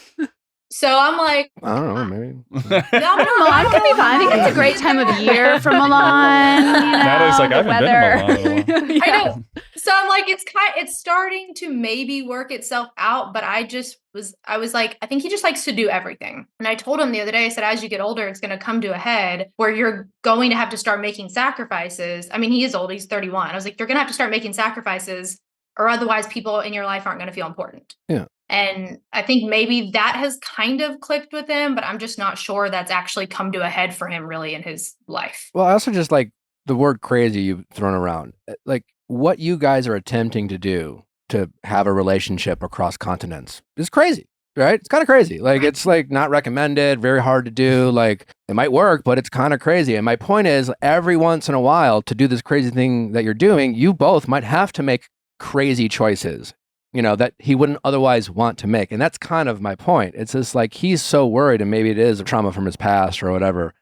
So I'm like, I don't know, maybe. Milan could be fun. I think it's a great time of year for Milan. Natalie's like, I haven't been to Milan in a while. I know. So I'm like, it's starting to maybe work itself out, but I was like, I think he just likes to do everything. And I told him the other day, I said, as you get older, it's going to come to a head where you're going to have to start making sacrifices. I mean, he is old, he's 31. I was like, you're going to have to start making sacrifices or otherwise people in your life aren't going to feel important. Yeah. And I think maybe that has kind of clicked with him, but I'm just not sure that's actually come to a head for him really in his life. Well, I also just like the word crazy you've thrown around. Like what you guys are attempting to do to have a relationship across continents is crazy, right? It's kind of crazy. Like it's like not recommended, very hard to do. Like it might work, but it's kind of crazy. And my point is every once in a while to do this crazy thing that you're doing, you both might have to make crazy choices, that he wouldn't otherwise want to make. And that's kind of my point. It's just like he's so worried, and maybe it is a trauma from his past or whatever,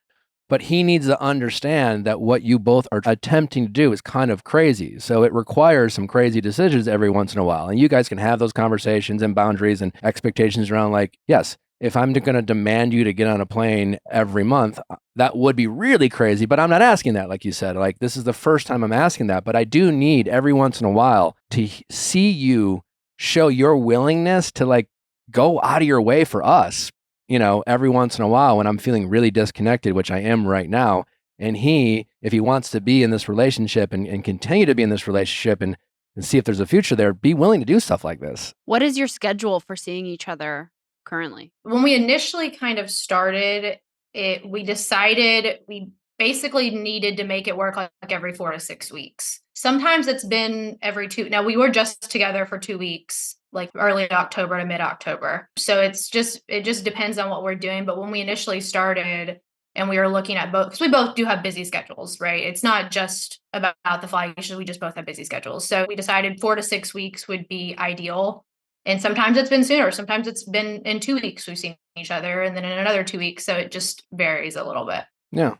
but he needs to understand that what you both are attempting to do is kind of crazy. So it requires some crazy decisions every once in a while. And you guys can have those conversations and boundaries and expectations around like, yes, if I'm going to demand you to get on a plane every month, that would be really crazy, but I'm not asking that. Like you said, like this is the first time I'm asking that, but I do need every once in a while to see you show your willingness to like go out of your way for us, every once in a while when I'm feeling really disconnected, which I am right now. And if he wants to be in this relationship and continue to be in this relationship and see if there's a future there, be willing to do stuff like this. What is your schedule for seeing each other currently? When we initially kind of started it, we decided we basically needed to make it work like every 4 to 6 weeks. Sometimes it's been every 2. Now we were just together for 2 weeks, like early October to mid-October. So it just depends on what we're doing. But when we initially started and we were looking at both, because we both do have busy schedules, right? It's not just about the fly issues. We just both have busy schedules. So we decided 4 to 6 weeks would be ideal. And sometimes it's been sooner. Sometimes it's been in 2 weeks we've seen each other, and then in another 2 weeks. So it just varies a little bit. Yeah.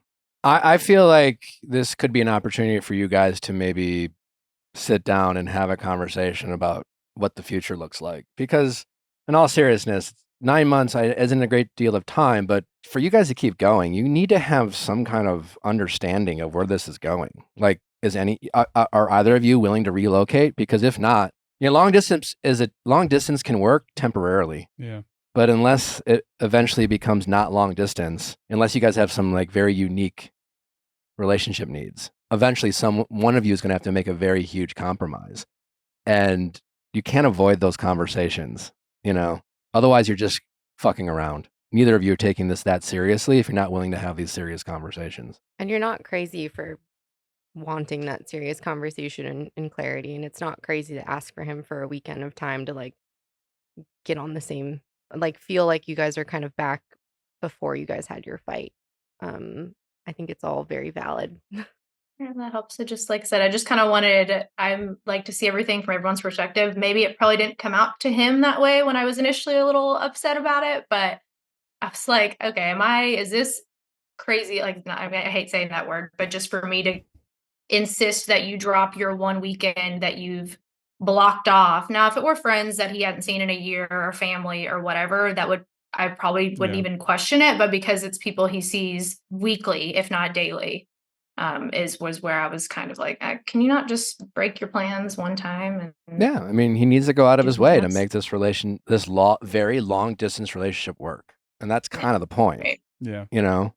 I feel like this could be an opportunity for you guys to maybe sit down and have a conversation about what the future looks like. Because in all seriousness, 9 months isn't a great deal of time, but for you guys to keep going, you need to have some kind of understanding of where this is going. Like, are either of you willing to relocate? Because if not, long distance can work temporarily. Yeah. But unless it eventually becomes not long distance, unless you guys have some like very unique relationship needs, eventually one of you is going to have to make a very huge compromise. And you can't avoid those conversations, Otherwise, you're just fucking around. Neither of you are taking this that seriously if you're not willing to have these serious conversations. And you're not crazy for wanting that serious conversation and clarity. And it's not crazy to ask for him for a weekend of time to like get on the same, like feel like you guys are kind of back before you guys had your fight. I think it's all very valid. Yeah, that helps. So just like I said, I just kind of I'm like to see everything from everyone's perspective. Maybe it probably didn't come out to him that way when I was initially a little upset about it, but I was like, okay, is this crazy? Like, I hate saying that word, but just for me to insist that you drop your one weekend that you've blocked off. Now, if it were friends that he hadn't seen in a year or family or whatever, I probably wouldn't even question it. But because it's people he sees weekly, if not daily, was where I was kind of like, can you not just break your plans one time? Yeah, I mean, he needs to go out of do his something way to else? make this very long distance relationship work, and that's kind of the point, Right. Yeah.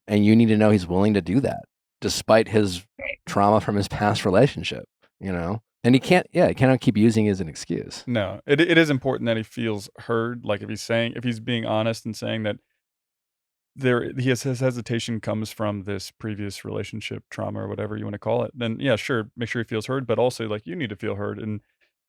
And you need to know he's willing to do that despite his Right. trauma from his past relationship, and he cannot keep using it as an excuse. No, it is important that he feels heard. Like if he's being honest and saying that his hesitation comes from this previous relationship trauma or whatever you want to call it, then yeah, sure, make sure he feels heard, but also like you need to feel heard. And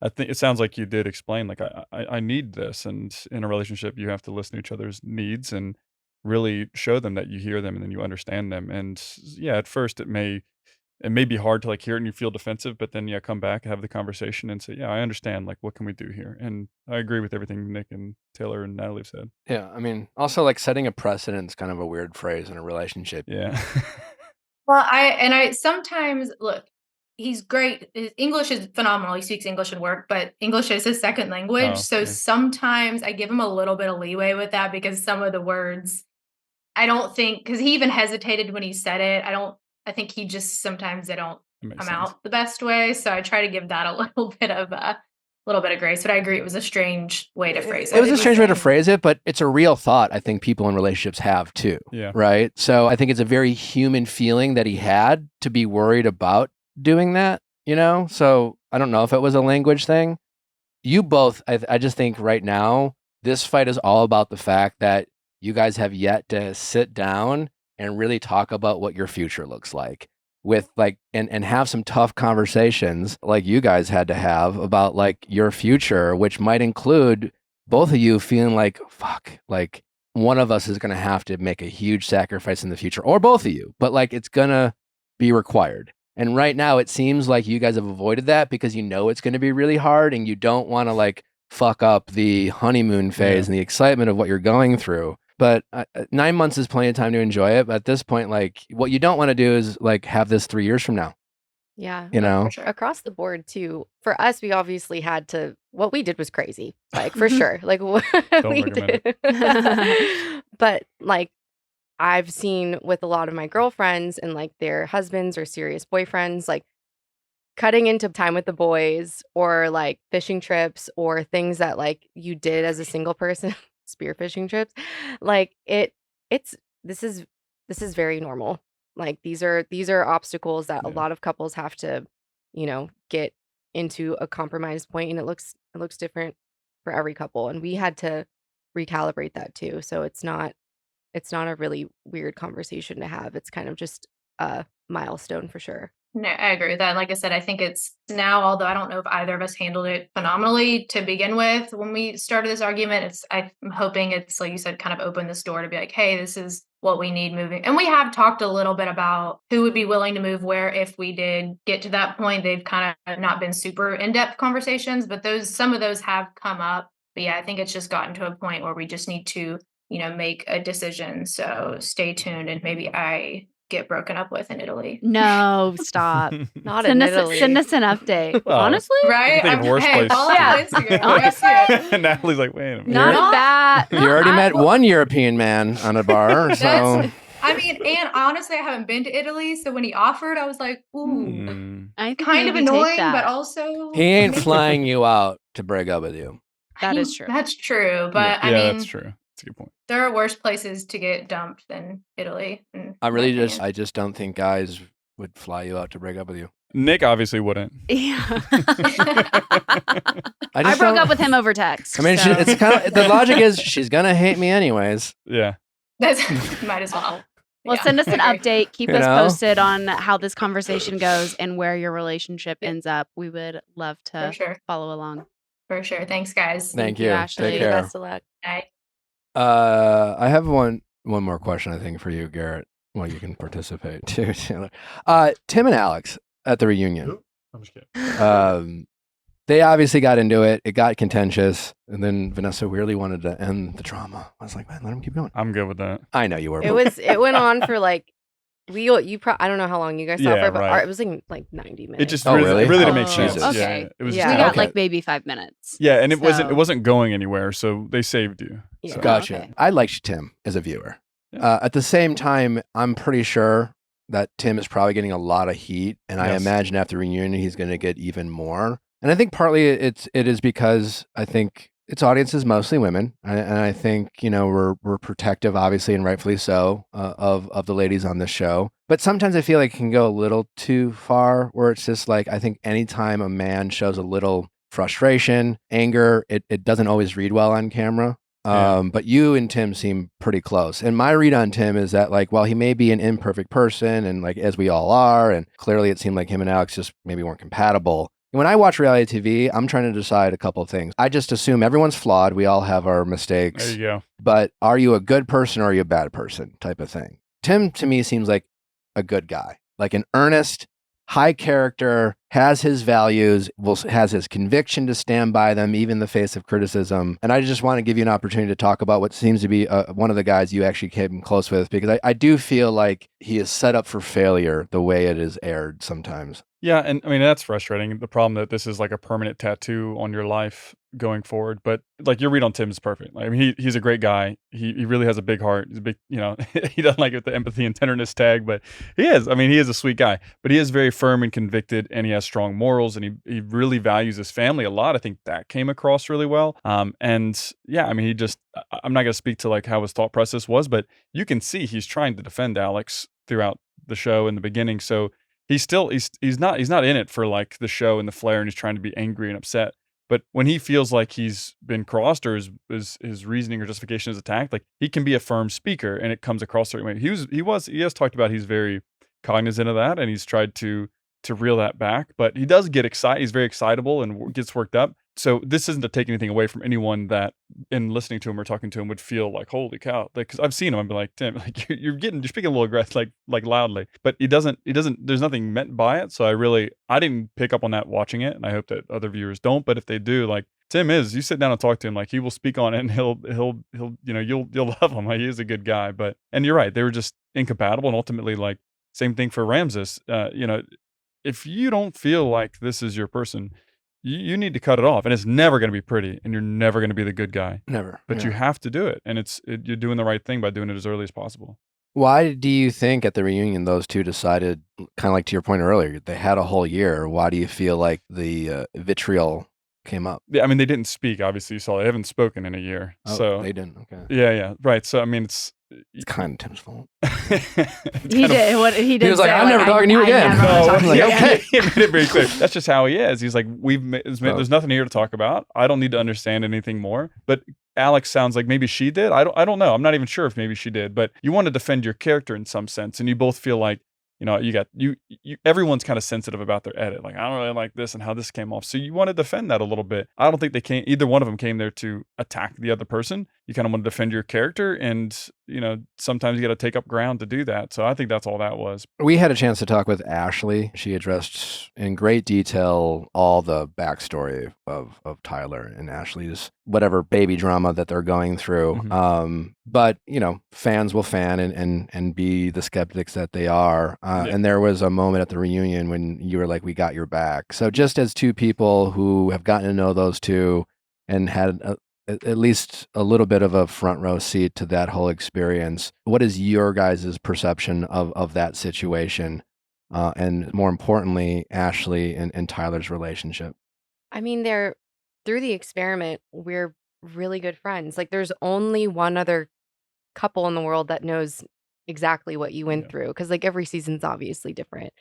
I think it sounds like you did explain like I need this, and in a relationship you have to listen to each other's needs and really show them that you hear them and then you understand them. And yeah, at first it may be hard to like hear it and you feel defensive, but then yeah, come back, have the conversation and say, yeah, I understand. Like, what can we do here? And I agree with everything Nick and Taylor and Natalie have said. Yeah, I mean, also like setting a precedent is kind of a weird phrase in a relationship. Yeah. Well, I sometimes look, he's great. His English is phenomenal. He speaks English at work, but English is his second language. Oh, So yeah. sometimes I give him a little bit of leeway with that because some of the words I don't think, because he even hesitated when he said it. I think he just sometimes they don't That makes come sense. out the best way. So I try to give that a little bit of grace. But I agree, it was a strange way to phrase it. It was a It strange way to saying- phrase it, but it's a real thought I think people in relationships have too. Yeah. Right? So I think it's a very human feeling that he had to be worried about doing that, So I don't know if it was a language thing. You both, I just think right now, this fight is all about the fact that you guys have yet to sit down and really talk about what your future looks like with like, and have some tough conversations like you guys had to have about like your future, which might include both of you feeling like, fuck, like one of us is going to have to make a huge sacrifice in the future, or both of you, but like it's going to be required. And right now it seems like you guys have avoided that because it's going to be really hard and you don't want to like fuck up the honeymoon phase and the excitement of what you're going through. But 9 months is plenty of time to enjoy it. But at this point, like what you don't want to do is like have this 3 years from now. Yeah. For sure. Across the board too. For us, we obviously had to, what we did was crazy. Like for sure. Like what we recommend did. But like I've seen with a lot of my girlfriends and like their husbands or serious boyfriends, like cutting into time with the boys or like fishing trips or things that like you did as a single person, spearfishing trips. Like this is very normal. Like these are obstacles that a Yeah. lot of couples have to, get into a compromise point, and it looks different for every couple. And we had to recalibrate that too. So it's not a really weird conversation to have. It's kind of just a milestone for sure. No, I agree with that. Like I said, I think it's now, although I don't know if either of us handled it phenomenally to begin with when we started this argument, I'm hoping it's, like you said, kind of opened this door to be like, hey, this is what we need moving. And we have talked a little bit about who would be willing to move where if we did get to that point. They've kind of not been super in-depth conversations, but some of those have come up. But yeah, I think it's just gotten to a point where we just need to, make a decision. So stay tuned, and maybe I get broken up with in Italy. No, stop. Not in Italy. Send us an update. Well, Honestly? Right? think of worse place. Follow Yeah. on Instagram. Honestly? Natalie's like, wait a minute. Not a bad. You already met one European man on a bar, so That's- I mean, and honestly, I haven't been to Italy, so when he offered, I was like, ooh, Hmm. I think kind of maybe take annoying, that. but also he ain't flying you out to break up with you. That is true. That's true, but yeah, I mean, that's true. That's a good point. there are worse places to get dumped than Italy. in I my really opinion. I just don't think guys would fly you out to break up with you. Nick obviously wouldn't. Yeah. I I just broke don't- up with him over text. I mean, so. it's kind of the logic is she's gonna hate me anyways. Yeah. That's might as well. Well, Yeah, send us an I agree. update. Keep You us know? posted on how this conversation goes and where your relationship ends up. We would love For to sure. follow along. For sure. Thanks, guys. Thank you, you. Ashley. Take care. Best of luck. Bye. I have one more question I think for you, Garrett. Well, you can participate too, Taylor. Tim and Alex at the reunion. I'm just kidding. They obviously got into it. It got contentious, and then Vanessa weirdly wanted to end the drama. I was like, man, let him keep going. I'm good with that. I know you were. It went on for like I don't know how long you guys saw Yeah, for, but right. it was like 90 minutes. It just Oh, really, really? it really didn't Oh, make sense. Jesus. Yeah, Okay. it was Yeah. We just got Okay. like maybe 5 minutes. yeah, and it So- wasn't going anywhere, so they saved you. Yeah. So. Gotcha. Okay. I liked Tim as a viewer. Yeah. At the same time, I'm pretty sure that Tim is probably getting a lot of heat, and I Yes. imagine after reunion he's going to get even more. And I think partly it is because I think its audience is mostly women, and I think we're protective, obviously, and rightfully so, of the ladies on this show. But sometimes I feel like it can go a little too far, where it's just like I think anytime a man shows a little frustration, anger, it doesn't always read well on camera. Yeah. But you and Tim seem pretty close. And my read on Tim is that, like, while he may be an imperfect person, and like as we all are, and clearly it seemed like him and Alex just maybe weren't compatible. When I watch reality TV, I'm trying to decide a couple of things. I just assume everyone's flawed. We all have our mistakes. There you go. But are you a good person or are you a bad person type of thing? Tim, to me, seems like a good guy, like an earnest, high character, has his values, has his conviction to stand by them, even in the face of criticism. And I just want to give you an opportunity to talk about what seems to be one of the guys you actually came close with, because I do feel like he is set up for failure the way it is aired sometimes. Yeah, and I mean that's frustrating. The problem that this is like a permanent tattoo on your life going forward. But like your read on Tim is perfect. Like, I mean, he's a great guy. He really has a big heart. He's a big, he doesn't like it with the empathy and tenderness tag, but he is. I mean, he is a sweet guy. But he is very firm and convicted, and he has strong morals, and he really values his family a lot. I think that came across really well. And yeah, I mean, I'm not going to speak to like how his thought process was, but you can see he's trying to defend Alex throughout the show in the beginning. So he's not in it for like the show and the flair, and he's trying to be angry and upset. But when he feels like he's been crossed or his reasoning or justification is attacked, like he can be a firm speaker, and it comes across certain way. He has talked about he's very cognizant of that, and he's tried to reel that back. But he does get excited. He's very excitable and gets worked up. So this isn't to take anything away from anyone that in listening to him or talking to him would feel like, holy cow. Like, cause I've seen him. I'd be like, Tim, like you're speaking a little aggressive, like loudly, but he doesn't, there's nothing meant by it. So I didn't pick up on that watching it. And I hope that other viewers don't, but if they do, like Tim you sit down and talk to him, like he will speak on it, and he'll, you'll love him. Like he is a good guy, and you're right. They were just incompatible. And ultimately, like same thing for Ramses, if you don't feel like this is your person, you need to cut it off, and it's never going to be pretty, and you're never going to be the good guy. Never. But Yeah. you have to do it, and you're doing the right thing by doing it as early as possible. Why do you think at the reunion those two decided, kind of like to your point earlier, they had a whole year? Why do you feel like the vitriol came up? Yeah, I mean they didn't speak. Obviously, you saw they haven't spoken in a year. Oh, So they didn't. Okay. yeah, right. So I mean it's kind of Tim's fault. He did what he did. He was like, say, "I'm never talking to you I again." never wanna No, talk I'm to like, you okay. again. He made it very clear. That's just how he is. He's like, there's nothing here to talk about. I don't need to understand anything more. But Alex sounds like maybe she did. I don't know. I'm not even sure if maybe she did, but you want to defend your character in some sense, and you both feel like, you everyone's kind of sensitive about their edit. Like, I don't really like this and how this came off. So you want to defend that a little bit. I don't think either one of them came there to attack the other person. You kind of want to defend your character, and sometimes you got to take up ground to do that. So I think that's all that was. We had a chance to talk with Ashley. She addressed in great detail all the backstory of Tyler and Ashley's whatever baby drama that they're going through. Mm-hmm. But fans will fan and be the skeptics that they are. Yeah. And there was a moment at the reunion when you were like, "We got your back." So just as two people who have gotten to know those two and had at least a little bit of a front row seat to that whole experience, what is your guys' perception of that situation? And more importantly, Ashley and Tyler's relationship? I mean, through the experiment, we're really good friends. Like, there's only one other couple in the world that knows exactly what you went Yeah. through, because like every season's obviously different.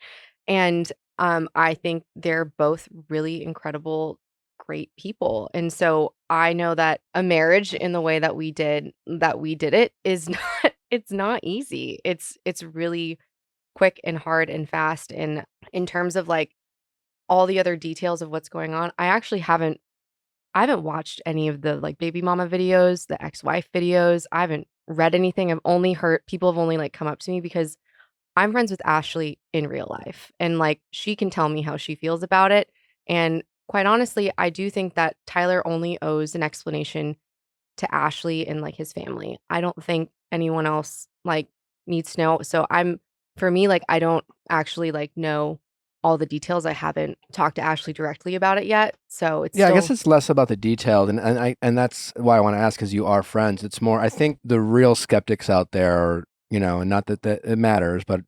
And I think they're both really incredible, great people. And so I know that a marriage in the way that we did it is not it's not easy. It's really quick and hard and fast. And in terms of like all the other details of what's going on, I haven't watched any of the like baby mama videos, the ex-wife videos. I haven't read anything. I've only heard people have only like come up to me because I'm friends with Ashley in real life, and like she can tell me how she feels about it. And quite honestly, I do think that Tyler only owes an explanation to Ashley and like his family. I don't think anyone else like needs to know. So for me, like I don't actually like know all the details. I haven't talked to Ashley directly about it yet. So it's I guess it's less about the details, and that's why I want to ask, because you are friends. It's more, I think the real skeptics out there, and not that it matters, but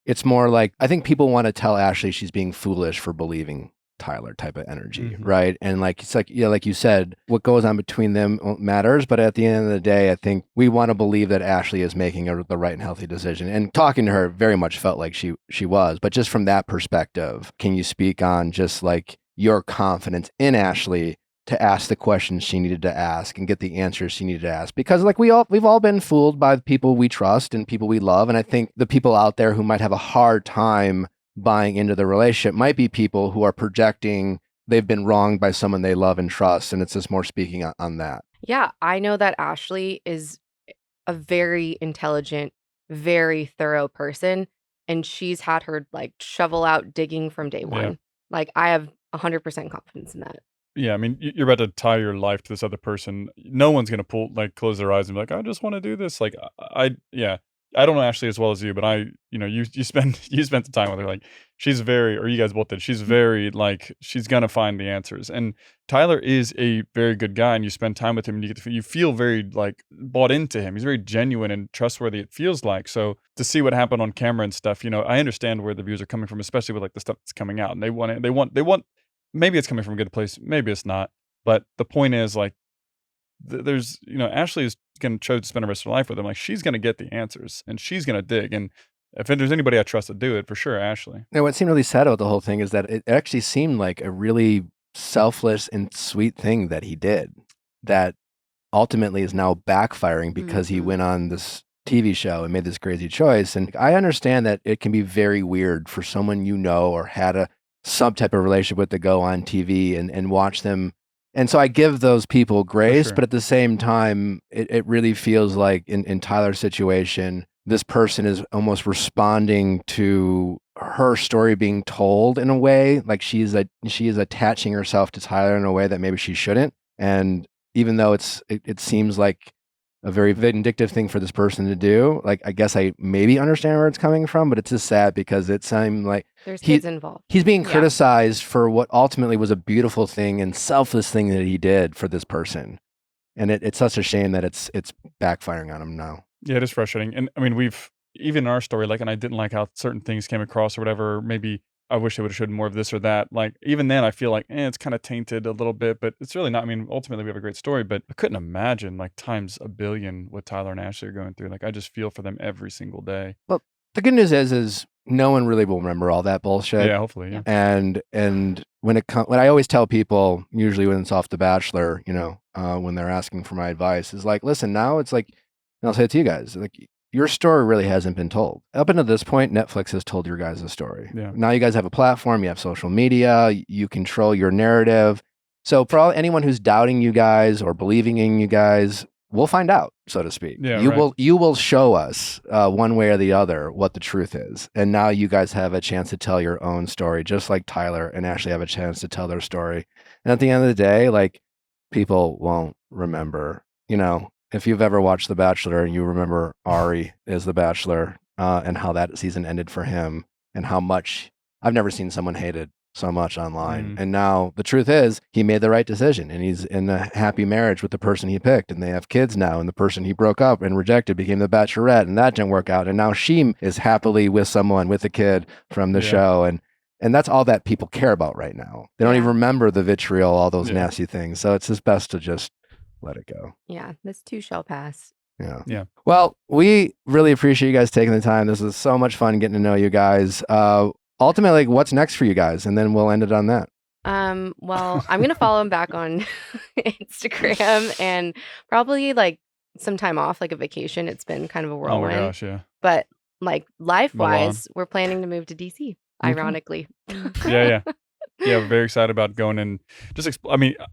it's more like, I think people want to tell Ashley she's being foolish for believing Tyler type of energy, Mhm. right? And like, it's like, like you said, what goes on between them matters, but at the end of the day, I think we want to believe that Ashley is making the right and healthy decision. And talking to her very much felt like she was, but just from that perspective, can you speak on just like your confidence in Ashley to ask the questions she needed to ask and get the answers she needed to ask? Because like we've all been fooled by the people we trust and people we love. And I think the people out there who might have a hard time buying into the relationship might be people who are projecting they've been wronged by someone they love and trust. And it's just more speaking on that. Yeah, I know that Ashley is a very intelligent, very thorough person, and she's had her like shovel out digging from day Yeah. one. Like I have 100% confidence in that. Yeah, I mean, you're about to tie your life to this other person. No one's gonna close their eyes and be like, "I just want to do this." Like, yeah, I don't know Ashley as well as you, but you spend you spent the time with her. Like, she's very, or you guys both did. She's very like, she's gonna find the answers. And Tyler is a very good guy, and you spend time with him, and you feel very like bought into him. He's very genuine and trustworthy. It feels like. So to see what happened on camera and stuff, I understand where the views are coming from, especially with like the stuff that's coming out, and they want. Maybe it's coming from a good place. Maybe it's not. But the point is, like, there's, Ashley is going to choose to spend the rest of her life with him. Like, she's going to get the answers, and she's going to dig. And if there's anybody I trust to do it, for sure, Ashley. Now, what seemed really sad about the whole thing is that it actually seemed like a really selfless and sweet thing that he did that ultimately is now backfiring because he went on this TV show and made this crazy choice. And I understand that it can be very weird for someone or had some type of relationship with to go on TV and watch them. And so I give those people grace, sure. but at the same time, it really feels like in Tyler's situation, this person is almost responding to her story being told in a way, like she is attaching herself to Tyler in a way that maybe she shouldn't. And even though it seems like a very vindictive thing for this person to do, like I guess I maybe understand where it's coming from, but it's just sad because it seemed like there's kids involved. He's being criticized for what ultimately was a beautiful thing and selfless thing that he did for this person. And it's such a shame that it's backfiring on him now. Yeah, it is frustrating. And I mean, even in our story, like, and I didn't like how certain things came across or whatever. Maybe I wish they would have showed more of this or that. Like, even then I feel like, it's kind of tainted a little bit, but it's really not. I mean, ultimately we have a great story, but I couldn't imagine like times a billion what Tyler and Ashley are going through. Like, I just feel for them every single day. Well, the good news is no one really will remember all that bullshit. Yeah, hopefully. Yeah. And when I always tell people, usually when it's off The Bachelor, when they're asking for my advice, is like, listen, now it's like, and I'll say it to you guys, like, your story really hasn't been told. Up until this point, Netflix has told your guys' story. Yeah. Now you guys have a platform, you have social media, you control your narrative. So for anyone who's doubting you guys or believing in you guys, we'll find out, so to speak. Yeah, you will show us one way or the other what the truth is. And now you guys have a chance to tell your own story, just like Tyler and Ashley have a chance to tell their story. And at the end of the day, like, people won't remember, if you've ever watched The Bachelor and you remember Ari as The Bachelor and how that season ended for him and how much I've never seen someone hated so much online. And now the truth is he made the right decision and he's in a happy marriage with the person he picked and they have kids now, and the person he broke up and rejected became the bachelorette and that didn't work out. And now she is happily with someone with a kid from the show. And that's all that people care about right now. They don't even remember the vitriol, all those nasty things. So it's just best to just let it go. Yeah, this too shall pass. Yeah. Well, we really appreciate you guys taking the time. This was so much fun getting to know you guys. Ultimately, what's next for you guys? And then we'll end it on that. Well, I'm gonna follow him back on Instagram and probably like some time off, like a vacation. It's been kind of a whirlwind. Oh my gosh, yeah. But like life-wise, we're planning to move to DC. Ironically. Yeah. We're very excited about going and just.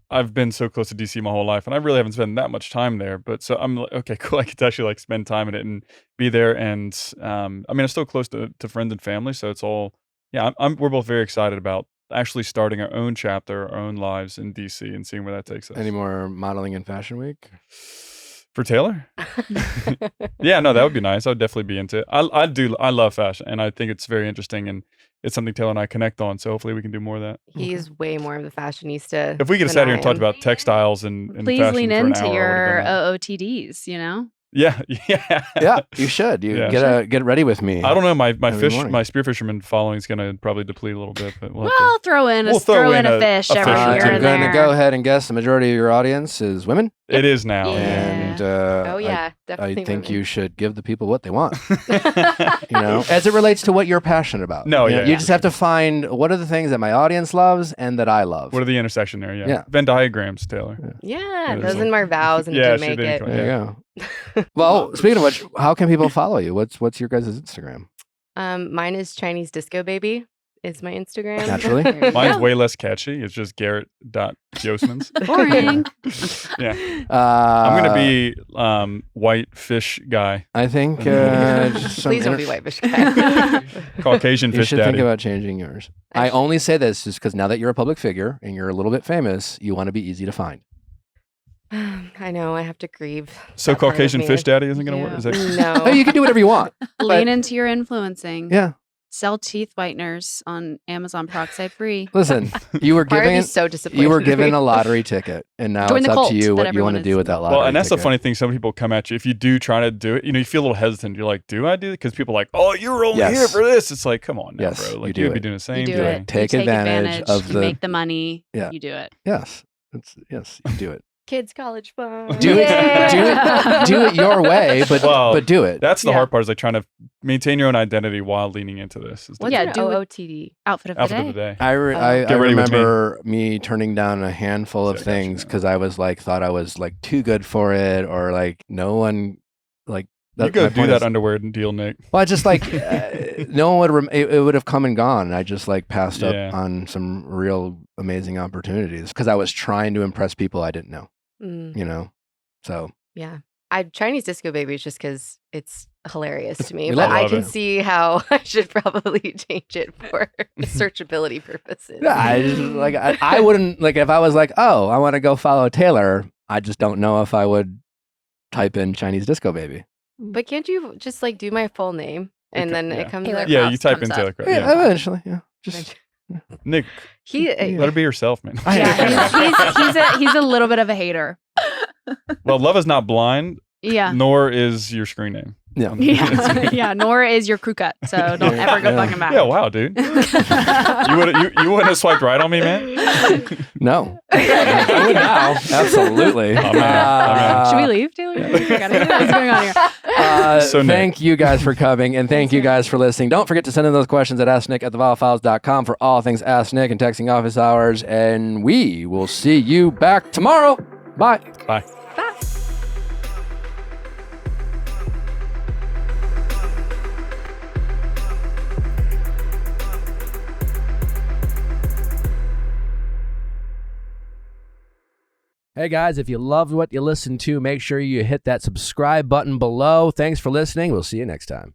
I've been so close to DC my whole life, and I really haven't spent that much time there. But so I'm like, okay, cool. I get to actually like spend time in it and be there. And I'm still close to friends and family, so it's all. Yeah, we're both very excited about actually starting our own chapter, our own lives in DC, and seeing where that takes us. Any more modeling in Fashion Week? For Taylor? Yeah, no, that would be nice. I would definitely be into it. I love fashion, and I think it's very interesting, and it's something Taylor and I connect on. So hopefully we can do more of that. He's way more of the fashionista. If we could have sat here and talked about textiles and please fashion lean for an into hour, your OOTDs, Yeah. Yeah, you should. Get ready with me. I don't know. My morning. spearfisherman following is going to probably deplete a little bit, but we'll throw in a fish every fish or here two. and I'm going to there. go ahead and guess the majority of your audience is women. It is now. Yeah. And definitely. I think women. you should give the people what they want. As it relates to what you're passionate about. No, You just have to find what are the things that my audience loves and that I love. What are the intersection there? Yeah. Venn diagrams, Taylor. Yeah, Yeah, those like- are my vows and Yeah, didn't she make didn't it. come- There you go. Well, speaking of which, how can people follow you? What's your guys' Instagram? Mine is Chinese Disco Baby. Is my Instagram. Naturally. There you Mine's go. way less catchy. It's just Garrett.Josemans. Boring. Yeah. I'm going to be white fish guy. I think just some Please don't be whitefish guy. Caucasian You fish should daddy. think about changing yours. I only say this just because now that you're a public figure and you're a little bit famous, you want to be easy to find. I know. I have to grieve. So that part of Caucasian me. fish daddy isn't going to work? Is that No. Oh, you can do whatever you want. Lean into your influencing. Yeah. Sell teeth whiteners on Amazon peroxide free. Listen, you were Part of me given is so disappointed. you were in given me. a lottery ticket, and now Join it's the up cult to you that what you everyone want to is- do with that lottery Well, and that's the ticket. funny thing. Some people come at you. If you do try to do it, you feel a little hesitant. You're like, do I do it? Because people are like, oh, you were only Yes. here for this. It's like, come on now, Yes, bro. you Like, do you'd be it. doing the same You do thing. it. Take You advantage of you the- make the money. Yeah. You do it. Yes, you do it. Kids college fund. Do it your way, but do it. That's the Yeah. hard part, is like trying to maintain your own identity while leaning into this. Is the What's Yeah, your do it. OOTD? Outfit of the outfit day. of the day. I Get ready with me. remember me turning down a handful of Yeah, I got you things now. because I was like thought I was like too good for it, or like no one like. You my go do point that is- underwear deal, Nick. Well, I just like no one would. It would have come and gone. I just like passed up Yeah. on some real amazing opportunities because I was trying to impress people I didn't know. Mm, So yeah. Chinese Disco Baby is just because it's hilarious to me. We But I love can it. see how I should probably change it for searchability purposes. yeah, I just like I wouldn't like if I was like, oh, I want to go follow Taylor. I just don't know if I would type in Chinese Disco Baby. But can't you just like do my full name and Okay, then yeah. it comes Taylor up? Yeah, Krause you type comes in up. Taylor Krause. Yeah, Yeah. eventually. Yeah, just Nick, He let her be yourself, man. Yeah, he's a little bit of a hater. Well, love is not blind, Yeah. nor is your screen name. Yeah. Yeah, nor is your crew cut. So don't ever go fucking back. Yeah, wow, dude. you wouldn't have swiped right on me, man? No. I would now. Absolutely. Oh, man. Should we leave, Taylor? What's going on here? So Nick. Thank you guys for coming, and thank you guys for listening. Don't forget to send in those questions at asknick@theviallfiles.com for all things Ask Nick and texting office hours, and we will see you back tomorrow. Bye. Bye. Hey guys, if you loved what you listened to, make sure you hit that subscribe button below. Thanks for listening. We'll see you next time.